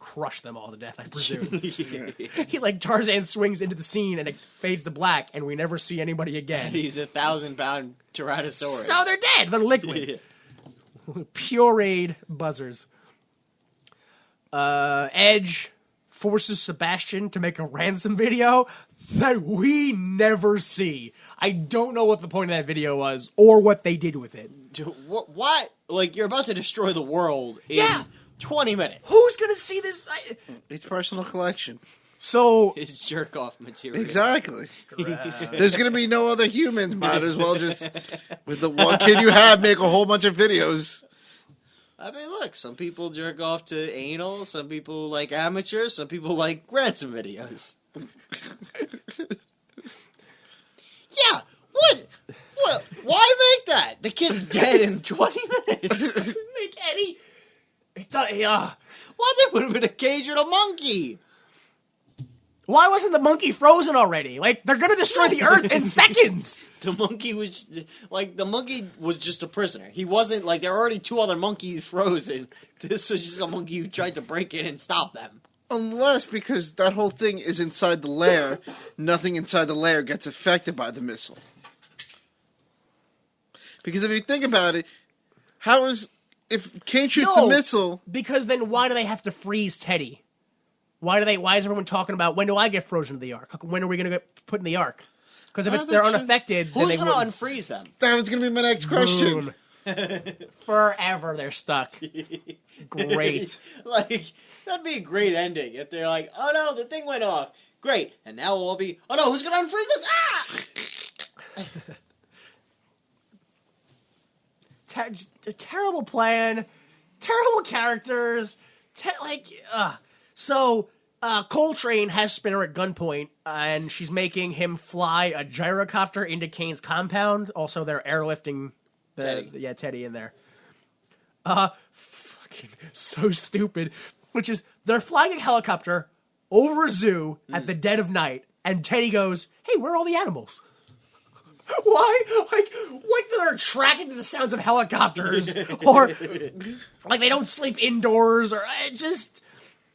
crush them all to death, I presume. He, like, Tarzan swings into the scene and it fades to black, and we never see anybody again. He's a 1,000-pound Tyrannosaurus. So they're dead. They're liquid. Pureed buzzers. Edge forces Sebastian to make a ransom video that we never see. I don't know what the point of that video was or what they did with it. What? Like, you're about to destroy the world in 20 minutes. Who's going to see this? It's personal collection. So... It's jerk-off material. Exactly. There's going to be no other humans. Might as well just, with the one kid you have, make a whole bunch of videos. I mean, look, some people jerk off to anal, some people like amateurs, some people like ransom videos. Yeah, what? Why make that? The kid's dead in 20 minutes. Doesn't make any... Why they put him in a cage with a monkey? Why wasn't the monkey frozen already? Like, they're gonna destroy the Earth in seconds! The monkey was just a prisoner. He wasn't, like, there were already 2 other monkeys frozen. This was just a monkey who tried to break in and stop them. Unless, because that whole thing is inside the lair, nothing inside the lair gets affected by the missile. Because if you think about it, if Kane shoots the missile... Because then why do they have to freeze Teddy? Why is everyone talking about, when do I get frozen to the Ark? When are we going to get put in the Ark? Because if they're unaffected... Who's going to unfreeze them? That was going to be my next question. Forever they're stuck. Great. Like, that'd be a great ending if they're like, oh no, the thing went off. Great. And now we'll all be, oh no, who's going to unfreeze this? Ah! Terrible plan. Terrible characters. So, Coltrane has Spinner at gunpoint, and she's making him fly a gyrocopter into Kane's compound. Also, they're airlifting Teddy in there. Fucking so stupid. Which is, they're flying a helicopter over a zoo at the dead of night, and Teddy goes, hey, where are all the animals? Why? Like they're attracted to the sounds of helicopters, or like they don't sleep indoors, or just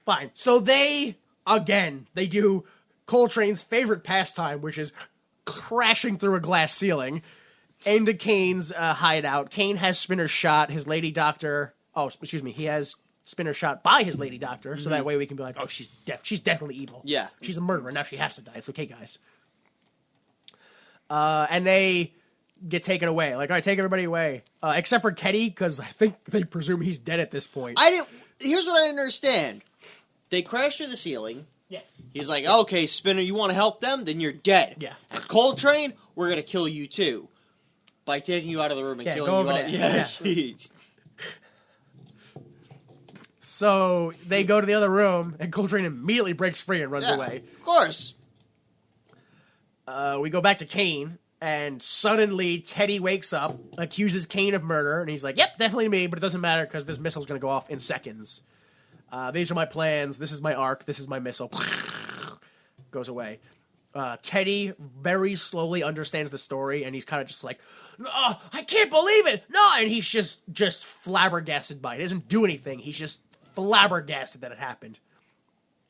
fine. So they do Coltrane's favorite pastime, which is crashing through a glass ceiling into Kane's hideout. Kane has Spinner shot. His lady doctor. Oh, excuse me. He has Spinner shot by his lady doctor, so that way we can be like, oh, she's definitely evil. Yeah, she's a murderer. Now she has to die. It's okay, guys. And they get taken away. Like, all right, take everybody away. Except for Teddy, because I think they presume he's dead at this point. Here's what I didn't understand. They crash through the ceiling. Yeah. He's like, okay, Spinner, you want to help them? Then you're dead. Yeah. And Coltrane, we're going to kill you too. By taking you out of the room and killing go you over out. there. Yeah. So they go to the other room, and Coltrane immediately breaks free and runs away. Of course. We go back to Kane, and suddenly Teddy wakes up, accuses Kane of murder, and he's like, yep, definitely me, but it doesn't matter because this missile's going to go off in seconds. These are my plans. This is my arc. This is my missile. Goes away. Teddy very slowly understands the story, and he's kind of just like, oh, I can't believe it! No! And he's just flabbergasted by it. He doesn't do anything. He's just flabbergasted that it happened.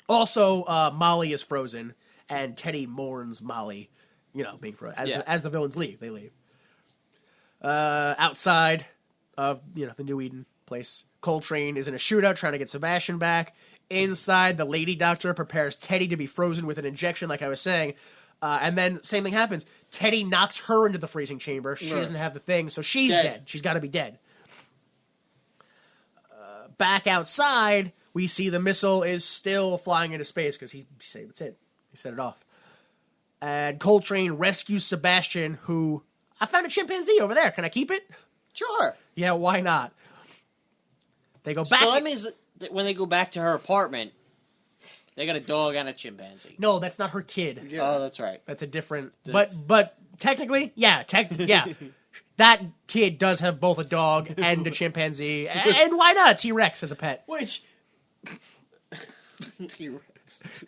Also, Molly is frozen, and Teddy mourns Molly, being frozen. As the villains leave, they leave. Outside of, the New Eden place, Coltrane is in a shootout trying to get Sebastian back. Inside, the lady doctor prepares Teddy to be frozen with an injection, like I was saying. And then, same thing happens. Teddy knocks her into the freezing chamber. She doesn't have the thing, so she's dead. She's got to be dead. Back outside, we see the missile is still flying into space because he said that's it. He set it off. And Coltrane rescues Sebastian, who, I found a chimpanzee over there. Can I keep it? Sure. Yeah, why not? They go back. So that means that when they go back to her apartment, they got a dog and a chimpanzee. No, that's not her kid. Yeah. Oh, that's right. That's a different. But technically, yeah. That kid does have both a dog and a chimpanzee, and why not a T-Rex as a pet? Which T-Rex?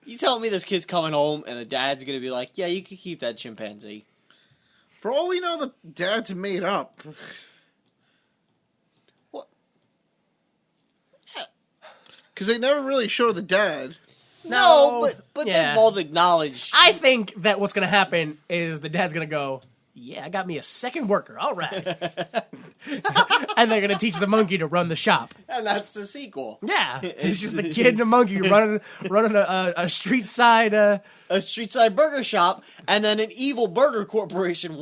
You telling me this kid's coming home and the dad's gonna be like, "Yeah, you can keep that chimpanzee." For all we know, the dad's made up. What? Because they never really show the dad. No, but they both acknowledge. I think that what's going to happen is the dad's going to go, yeah, I got me a second worker. All right. And they're going to teach the monkey to run the shop. And that's the sequel. Yeah. It's just the kid and the monkey running a street side... a street side burger shop, and then an evil burger corporation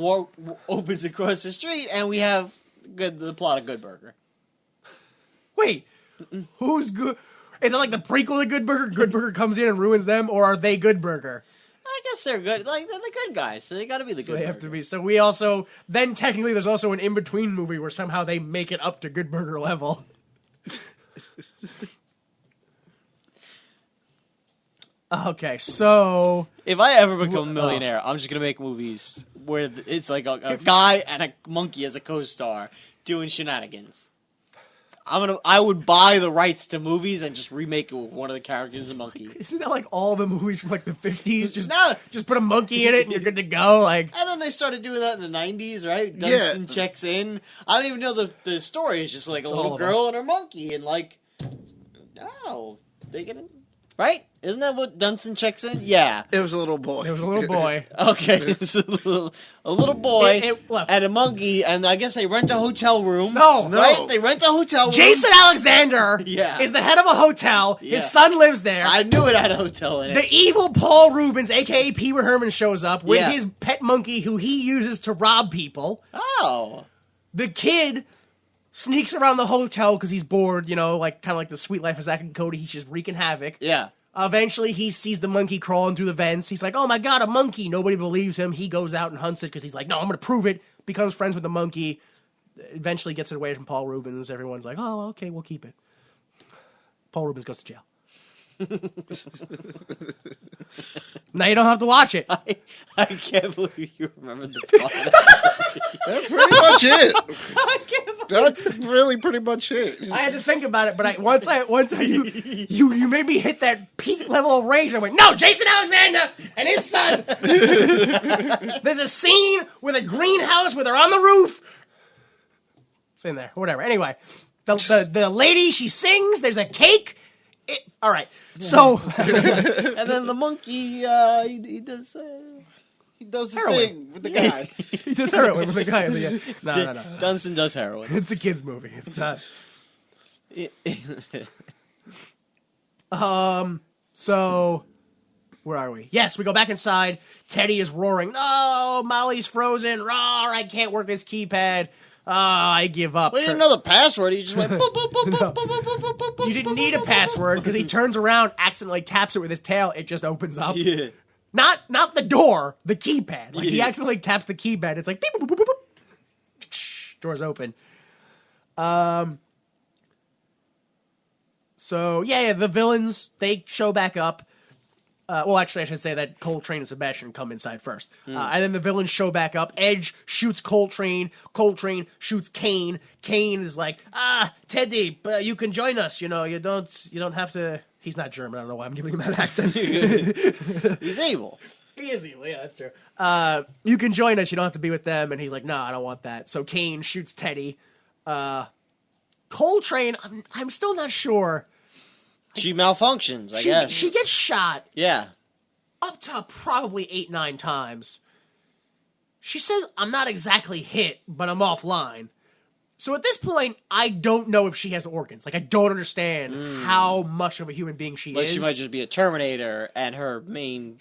opens across the street, and we have the plot of Good Burger. Wait. Who's good? Is it like the prequel to Good Burger? Good Burger comes in and ruins them, or are they Good Burger? I guess they're good. Like, they're the good guys, so they got to be the good. They have to be. So we also then technically there's also an in between movie where somehow they make it up to Good Burger level. Okay, so if I ever become a millionaire, I'm just gonna make movies where it's like a guy and a monkey as a co-star doing shenanigans. I would buy the rights to movies and just remake it with one of the characters as a monkey. Isn't that like all the movies from like the 50s? Just put a monkey in it and you're good to go. Like, and then they started doing that in the 90s, right? Dunston Checks In. I don't even know the story. It's just like a little girl and her monkey, and like, they get in, right? Isn't that what Dunston Checks In? Yeah. It was a little boy. Okay, it's a little boy and a monkey, and I guess they rent a hotel room. No. Right? They rent a hotel room. Jason Alexander is the head of a hotel. Yeah. His son lives there. I knew it had a hotel in it. The evil Paul Rubens, a.k.a. Pee Wee Herman, shows up with his pet monkey who he uses to rob people. Oh. The kid sneaks around the hotel because he's bored, kind of like the Sweet Life of Zack and Cody. He's just wreaking havoc. Yeah. Eventually, he sees the monkey crawling through the vents. He's like, oh my god, a monkey. Nobody believes him. He goes out and hunts it because he's like, no, I'm going to prove it. Becomes friends with the monkey. Eventually gets it away from Paul Rubens. Everyone's like, oh, okay, we'll keep it. Paul Rubens goes to jail. Now you don't have to watch it. I can't believe you remember the plot. That's pretty much it. I can't believe That's really pretty much it. I had to think about it, but once you made me hit that peak level of rage. I went, no, Jason Alexander and his son. There's a scene with a greenhouse where they're on the roof. It's in there, whatever. Anyway, the lady, she sings. There's a cake. All right, so and then the monkey, he does. He does the Heroin. thing with the guy. he does heroin with the guy. No. Dunston does heroin. It's a kids' movie. It's not. So, where are we? Yes, we go back inside. Teddy is roaring. No, Molly's frozen. Rawr, I can't work this keypad. I give up. Well, you didn't know the password. You just went. Boop, boop, boop, boop, boop, boop, boop, boop, boop, You didn't need a password because he turns around, accidentally taps it with his tail. It just opens up. Yeah. Not the door, the keypad. Like he Yeah. accidentally taps the keypad. It's like beep, boop, boop, boop, boop. Doors open. So yeah, the villains, they show back up. Well, actually, I should say that Coltrane and Sebastian come inside first. And then the villains show back up. Edge shoots Coltrane. Coltrane shoots Kane. Kane is like, Teddy, you can join us. You don't have to. He's not German. I don't know why I'm giving him that accent. He's evil. He is evil. Yeah, that's true. You can join us. You don't have to be with them. And he's like, no, I don't want that. So Kane shoots Teddy. Coltrane, I'm still not sure. She malfunctions, I guess. She gets shot Yeah. up to probably 8-9 times. She says, I'm not exactly hit, but I'm offline. So at this point, I don't know if she has organs. Like, I don't understand how much of a human being she Like is. she might just be a Terminator and her main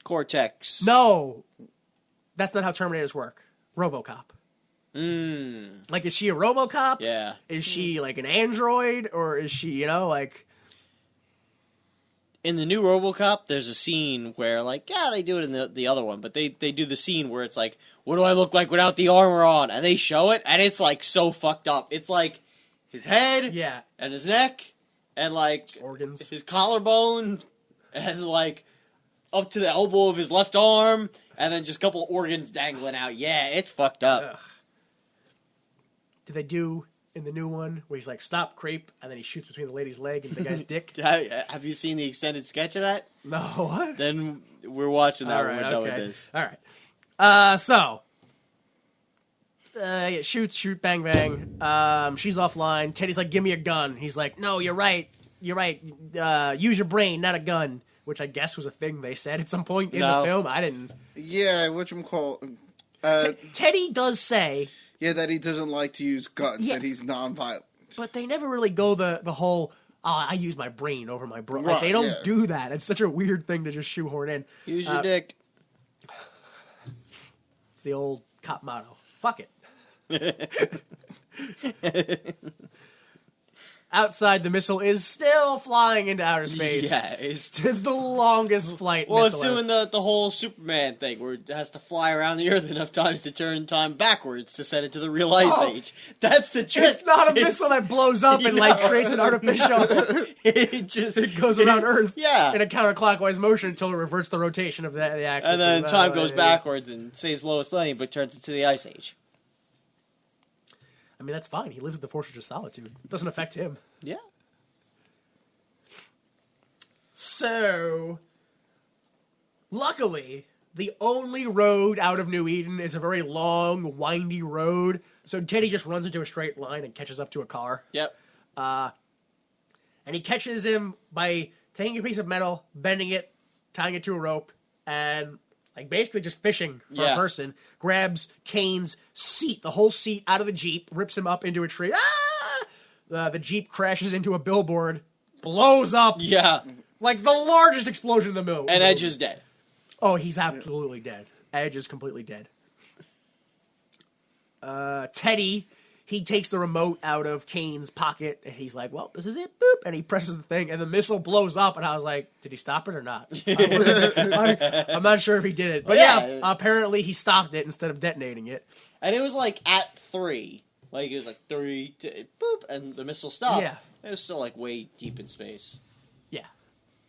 cortex. No. That's not how Terminators work. RoboCop. Mm. Like, is she a RoboCop? Yeah. Is she, like, an android? Or is she, like... In the new RoboCop, there's a scene where, like, yeah, they do it in the other one, but they do the scene where it's like, what do I look like without the armor on? And they show it, and it's, like, so fucked up. It's, like, his head, Yeah. and his neck, and, like, Organs. his collarbone, and, like, up to the elbow of his left arm, and then just a couple organs dangling out. Yeah, it's fucked up. Ugh. Did they do... in the new one, where he's like, stop, creep, and then he shoots between the lady's leg and the guy's dick? Have you seen the extended sketch of that? No, what? Then we're watching that when we're done with this. All right. Shoot, bang, bang. She's offline. Teddy's like, give me a gun. He's like, no, you're right. Use your brain, not a gun. Which I guess was a thing they said at some point in the film. I didn't. Yeah, whatchamacallit. Teddy does say... Yeah, that he doesn't like to use guns, that he's non-violent. But they never really go the whole, I use my brain over my brain. Right, Like, they don't do that. It's such a weird thing to just shoehorn in. Use your dick. It's the old cop motto. Fuck it. Outside, the missile is still flying into outer space. Yeah, It's the longest flight well, it's missile doing the whole Superman thing where it has to fly around the Earth enough times to turn time backwards to set it to the real ice age. That's the trick. It's not a missile that blows up and creates an artificial. It goes around Earth Yeah. in a counterclockwise motion until it reverts the rotation of the axis. And then time goes backwards and saves Lois Lane, but turns it to the ice age. I mean, that's fine. He lives with the Fortress of Solitude. It doesn't affect him. Yeah. So, luckily, the only road out of New Eden is a very long, windy road. So Teddy just runs into a straight line and catches up to a car. Yep. And he catches him by taking a piece of metal, bending it, tying it to a rope, and basically just fishing for a person. Grabs Kane's seat, the whole seat, out of the Jeep, rips him up into a tree. The Jeep crashes into a billboard, blows up. Yeah. Like the largest explosion in the movie. And Edge is dead. Oh, he's absolutely dead. Edge is completely dead. Teddy, he takes the remote out of Kane's pocket, and he's like, well, this is it, boop, and he presses the thing, and the missile blows up, and I was like, did he stop it or not? I'm not sure if he did it. But yeah, apparently he stopped it instead of detonating it. And it was like at 3. Like, it was like 3, boop, and the missile stopped. Yeah. It was still, like, way deep in space. Yeah.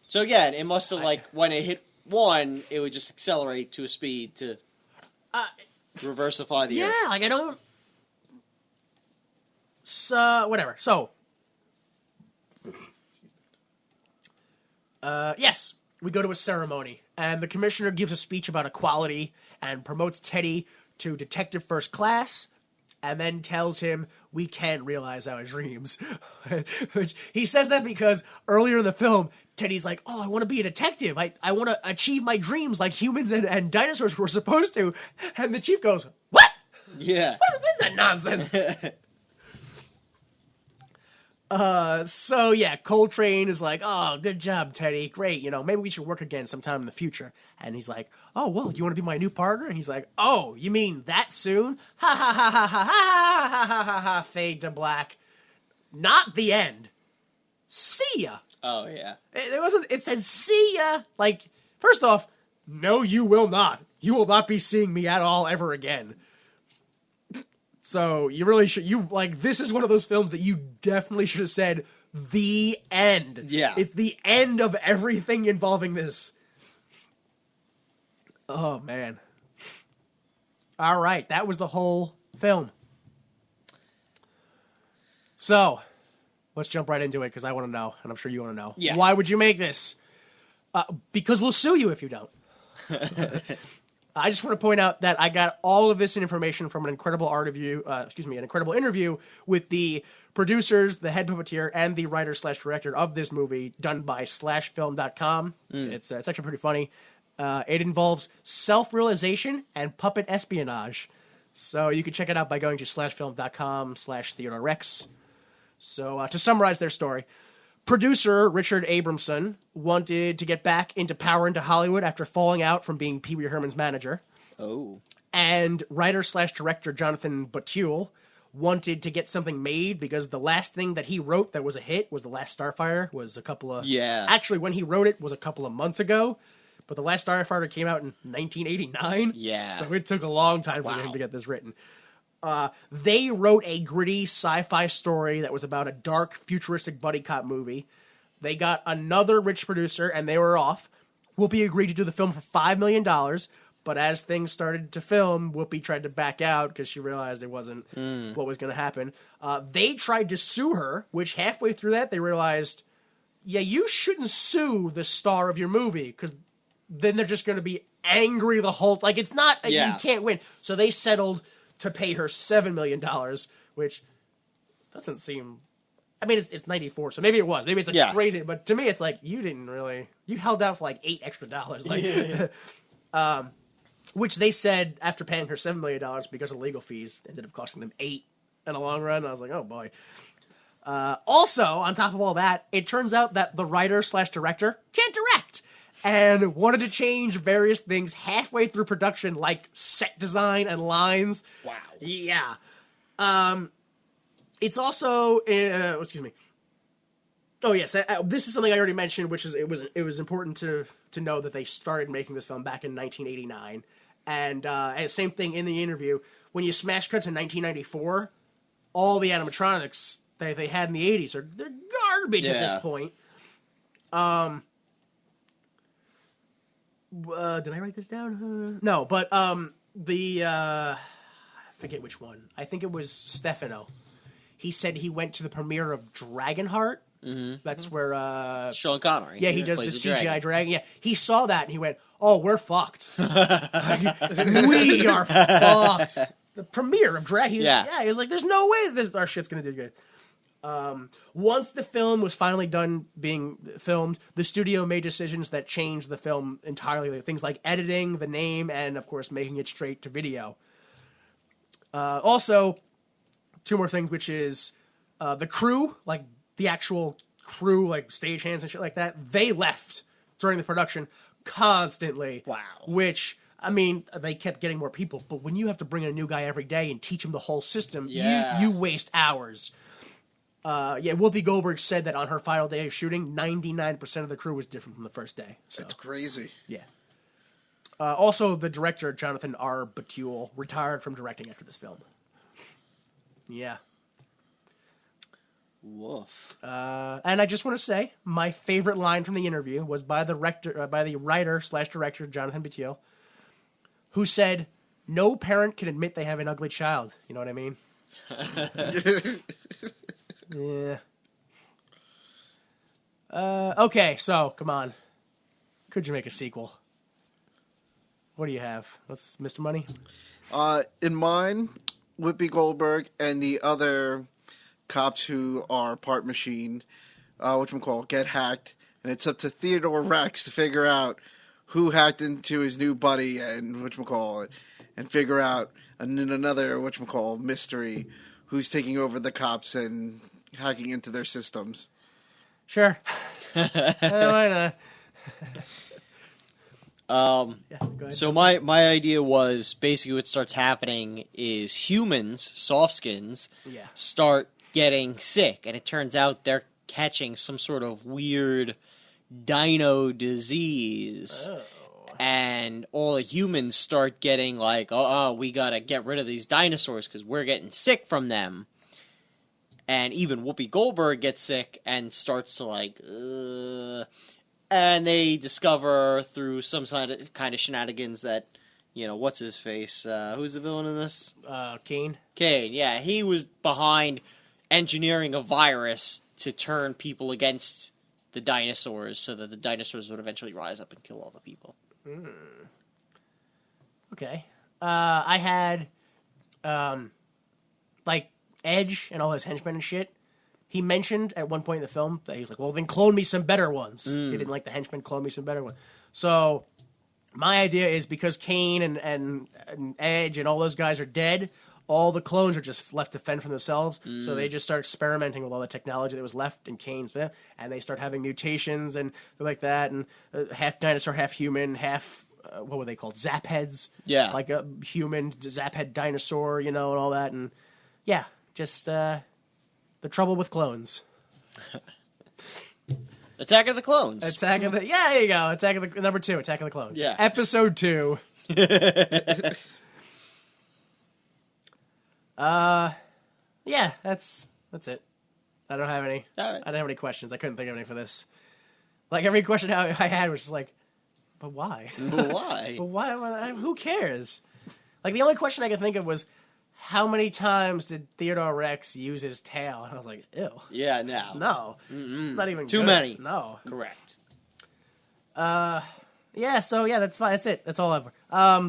So, again, it must have, like, when it hit 1, it would just accelerate to a speed to reversify the Earth. Yeah, like, I don't... So, whatever. So, yes, we go to a ceremony, and the commissioner gives a speech about equality and promotes Teddy to detective first class, and then tells him we can realize our dreams. Which he says that because earlier in the film, Teddy's like, oh, I want to be a detective. I want to achieve my dreams like humans and dinosaurs were supposed to. And the chief goes, what? Yeah. What's that nonsense? So yeah, Coltrane is like, oh, good job, Teddy. Great. Maybe we should work again sometime in the future. And he's like, oh, well, you want to be my new partner? And he's like, oh, you mean that soon? Ha ha ha ha ha ha ha ha ha ha. Fade to black. Not the end. See ya. Oh, yeah. It said see ya. Like, first off, no, you will not. You will not be seeing me at all ever again. So you really should. This is one of those films that you definitely should have said the end. Yeah, it's the end of everything involving this. Oh man! All right, that was the whole film. So let's jump right into it because I want to know, and I'm sure you want to know. Yeah. Why would you make this? Because we'll sue you if you don't. I just want to point out that I got all of this information from an incredible interview with the producers, the head puppeteer, and the writer/director of this movie, done by /film.com. It's actually pretty funny. It involves self-realization and puppet espionage. So you can check it out by going to /film.com/Theodore Rex. So to summarize their story, producer Richard Abramson wanted to get back into Power into Hollywood after falling out from being Pee Wee Herman's manager. Oh. And writer/director Jonathan Butule wanted to get something made because the last thing that he wrote that was a hit was The Last Starfighter. Was a couple of... Yeah. Actually, when he wrote it was a couple of months ago, but The Last Starfighter came out in 1989. Yeah. So it took a long time for him to get this written. They wrote a gritty sci-fi story that was about a dark, futuristic buddy cop movie. They got another rich producer, and they were off. Whoopi agreed to do the film for $5 million, but as things started to film, Whoopi tried to back out because she realized it wasn't what was going to happen. They tried to sue her, which halfway through that, they realized, yeah, you shouldn't sue the star of your movie, because then they're just going to be angry the whole... Like, it's not... You can't win. So they settled to pay her $7 million, which doesn't seem... I mean, it's 94, so maybe it was. Maybe it's crazy, but to me, it's like, you didn't really... You held out for like $8 extra. Like, which they said, after paying her $7 million because of legal fees, ended up costing them $8 in the long run. I was like, oh boy. Also, on top of all that, it turns out that the writer/director can't direct, and wanted to change various things halfway through production, like set design and lines. Wow. Yeah. It's also... excuse me. Oh, yes. This is something I already mentioned, which is it was important to know that they started making this film back in 1989. And same thing in the interview. When you smash cut to 1994, all the animatronics that they had in the 80s they're garbage at this point. Did I write this down? No, but I forget which one. I think it was Stefano. He said he went to the premiere of Dragonheart. Mm-hmm. That's where Sean Connery. Yeah, he does the CGI dragon. Yeah, he saw that and he went, "Oh, we're fucked. We are fucked." The premiere of Dragon. Yeah, he was like, "There's no way our shit's gonna do good." Once the film was finally done being filmed, the studio made decisions that changed the film entirely. Things like editing, the name, and of course making it straight to video. Also, two more things, which is the crew, like the actual crew, like stagehands and shit like that, they left during the production constantly. Wow. Which I mean, they kept getting more people, but when you have to bring in a new guy every day and teach him the whole system, Yeah. you waste hours. Whoopi Goldberg said that on her final day of shooting, 99% of the crew was different from the first day. So, That's crazy. yeah. Also, the director, Jonathan R. Batul, retired from directing after this film. Yeah. Woof. And I just want to say, my favorite line from the interview was by the writer/director, Jonathan Batul, who said, "No parent can admit they have an ugly child." You know what I mean? Yeah. Okay, so, come on. Could you make a sequel? What do you have? What's Mr. Money? In mine, Whoopi Goldberg and the other cops who are part machine, get hacked, and it's up to Theodore Rex to figure out who hacked into his new buddy and and figure out another mystery who's taking over the cops and hacking into their systems. Sure. Why not? Go ahead. So my idea was basically what starts happening is humans, soft skins, Yeah. start getting sick, and it turns out they're catching some sort of weird dino disease. Oh. And all the humans start getting like, we gotta get rid of these dinosaurs because we're getting sick from them. And even Whoopi Goldberg gets sick and starts to and they discover through some kind of shenanigans that, what's his face? Who's the villain in this? Kane? Kane, yeah. He was behind engineering a virus to turn people against the dinosaurs so that the dinosaurs would eventually rise up and kill all the people. Okay. I had, Edge and all his henchmen and shit. He mentioned at one point in the film that he was like, well, then clone me some better ones. He didn't like the henchmen, clone me some better ones. So, my idea is because Kane and Edge and all those guys are dead, all the clones are just left to fend for themselves. So they just start experimenting with all the technology that was left in Kane's, and they start having mutations and like that, and half dinosaur, half human, half, what were they called? Zap heads. Yeah. Like a human zap head dinosaur, and all that. And yeah, just the trouble with clones. Attack of the Clones. Yeah, there you go. Attack of the number 2, Attack of the Clones. Yeah. Episode 2. Yeah, that's it. I don't have any. All right. I don't have any questions. I couldn't think of any for this. Like every question I had was just like, but why? But why? But why? Who cares? Like the only question I could think of was, how many times did Theodore Rex use his tail? And I was like, ew. Yeah, no. No. It's not even Too good. many. No. Correct. Yeah, so yeah, that's fine. That's it. That's all ever.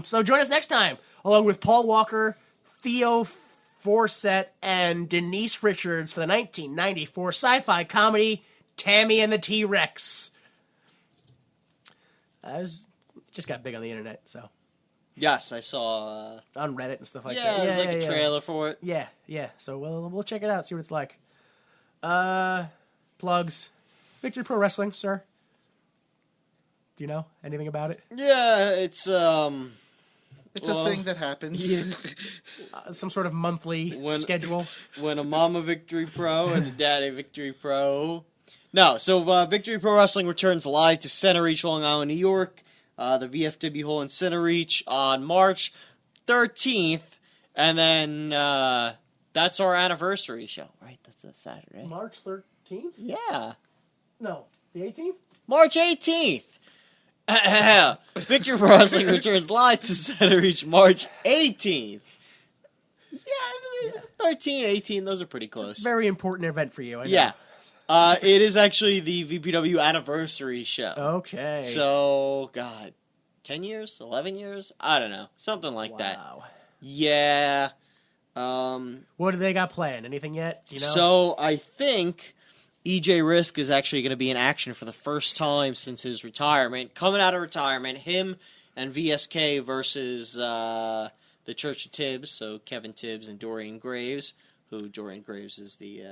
So join us next time, along with Paul Walker, Theo Forsett, and Denise Richards for the 1994 sci-fi comedy Tammy and the T-Rex. Just got big on the internet, so. Yes, I saw. On Reddit and stuff like Yeah, that. there's like a trailer for it. Yeah. So we'll check it out, see what it's like. Plugs. Victory Pro Wrestling, sir. Do you know anything about it? Yeah, it's a thing that happens. Yeah. Some sort of monthly schedule. When a mama Victory Pro and a daddy Victory Pro. No, so Victory Pro Wrestling returns live to Center Reach, Long Island, New York. The VFW Hall in Center Reach on March 13th. And then that's our anniversary show, right? That's a Saturday. March 13th? Yeah. No, the 18th? March 18th. Victory Pro Wrestling returns live to Center Reach March 18th. Yeah, 13, 18, those are pretty close. Very important event for you, I know. Yeah. It is actually the VPW anniversary show. Okay. So, God, 10 years? 11 years? I don't know. Something like that. Wow. Yeah. What do they got planned? Anything yet? Do you know? So, I think EJ Risk is actually going to be in action for the first time since his retirement. Coming out of retirement, him and VSK versus the Church of Tibbs, so Kevin Tibbs and Dorian Graves, who Dorian Graves is the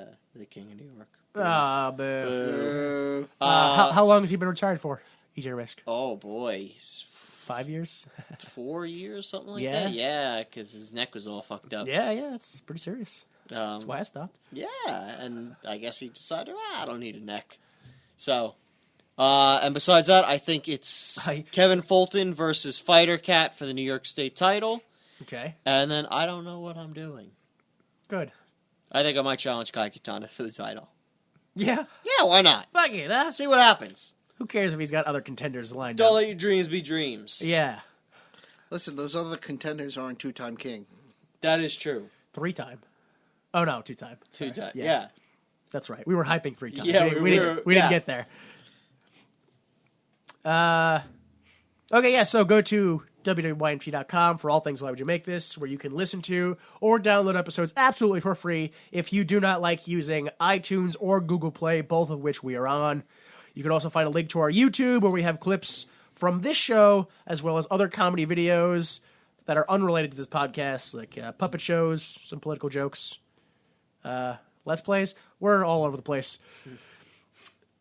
king of New York. Ah, boo. Uh, How long has he been retired for, EJ Risk? Oh, boy. 5 years? 4 years, something like Yeah. that. Yeah, because his neck was all fucked up. Yeah, it's pretty serious. That's why I stopped. Yeah, and I guess he decided, I don't need a neck. So, and besides that, I think it's Kevin Fulton versus Fighter Cat for the New York State title. Okay. And then I don't know what I'm doing. Good. I think I might challenge Kai Katana for the title. Yeah. Yeah, why not? Fuck it, huh? See what happens. Who cares if he's got other contenders lined Don't up? let your dreams be dreams. Yeah. Listen, those other contenders aren't two-time king. That is true. 3-time. Oh, no, 2-time. Two times. Yeah. Yeah. That's right. We were hyping 3-time. Yeah, we didn't get there. Okay, yeah, so go to www.ymp.com for all things Why Would You Make This, where you can listen to or download episodes absolutely for free if you do not like using iTunes or Google Play, both of which we are on. You can also find a link to our YouTube where we have clips from this show as well as other comedy videos that are unrelated to this podcast, like puppet shows, some political jokes, Let's Plays. We're all over the place.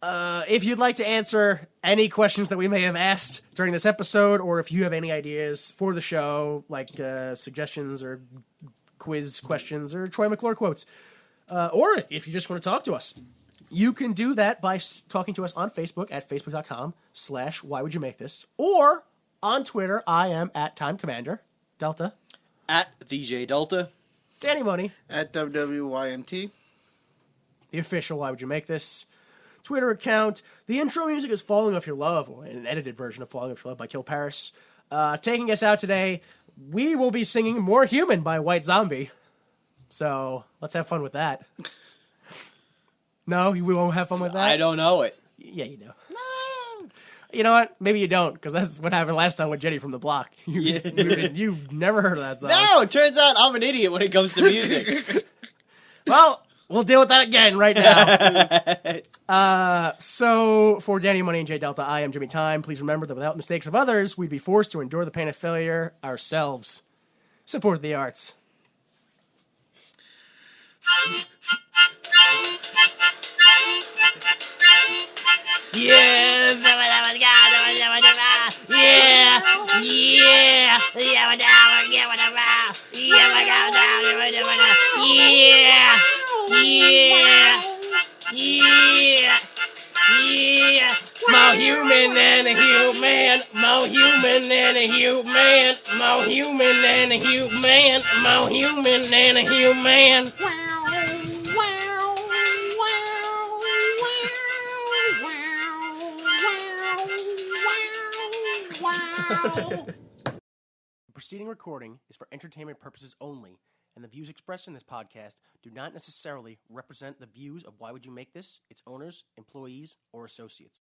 If you'd like to answer any questions that we may have asked during this episode, or if you have any ideas for the show, like suggestions or quiz questions or Troy McClure quotes, or if you just want to talk to us, you can do that by talking to us on Facebook at facebook.com/whywouldyoumake or on Twitter. I am at Time Commander Delta. At VJ Delta. Danny Money. At WWYMT. The official Why Would You Make This Twitter account. The intro music is Falling Off Your Love, or an edited version of Falling Off Your Love by Kill Paris. Taking us out today, we will be singing More Human by White Zombie. So let's have fun with that. No, we won't have fun with that? I don't know it. Yeah, you do. No. You know what? Maybe you don't, because that's what happened last time with Jenny from the Block. You've never heard of that song. No, it turns out I'm an idiot when it comes to music. Well, we'll deal with that again right now. So, for Danny Money and J Delta, I am Jimmy Time. Please remember that without mistakes of others, we'd be forced to endure the pain of failure ourselves. Support the arts. Yes, more human than a human, more human than a human, more human than a human, more human than a human. The preceding recording is for entertainment purposes only, and the views expressed in this podcast do not necessarily represent the views of Why Would You Make This, its owners, employees, or associates.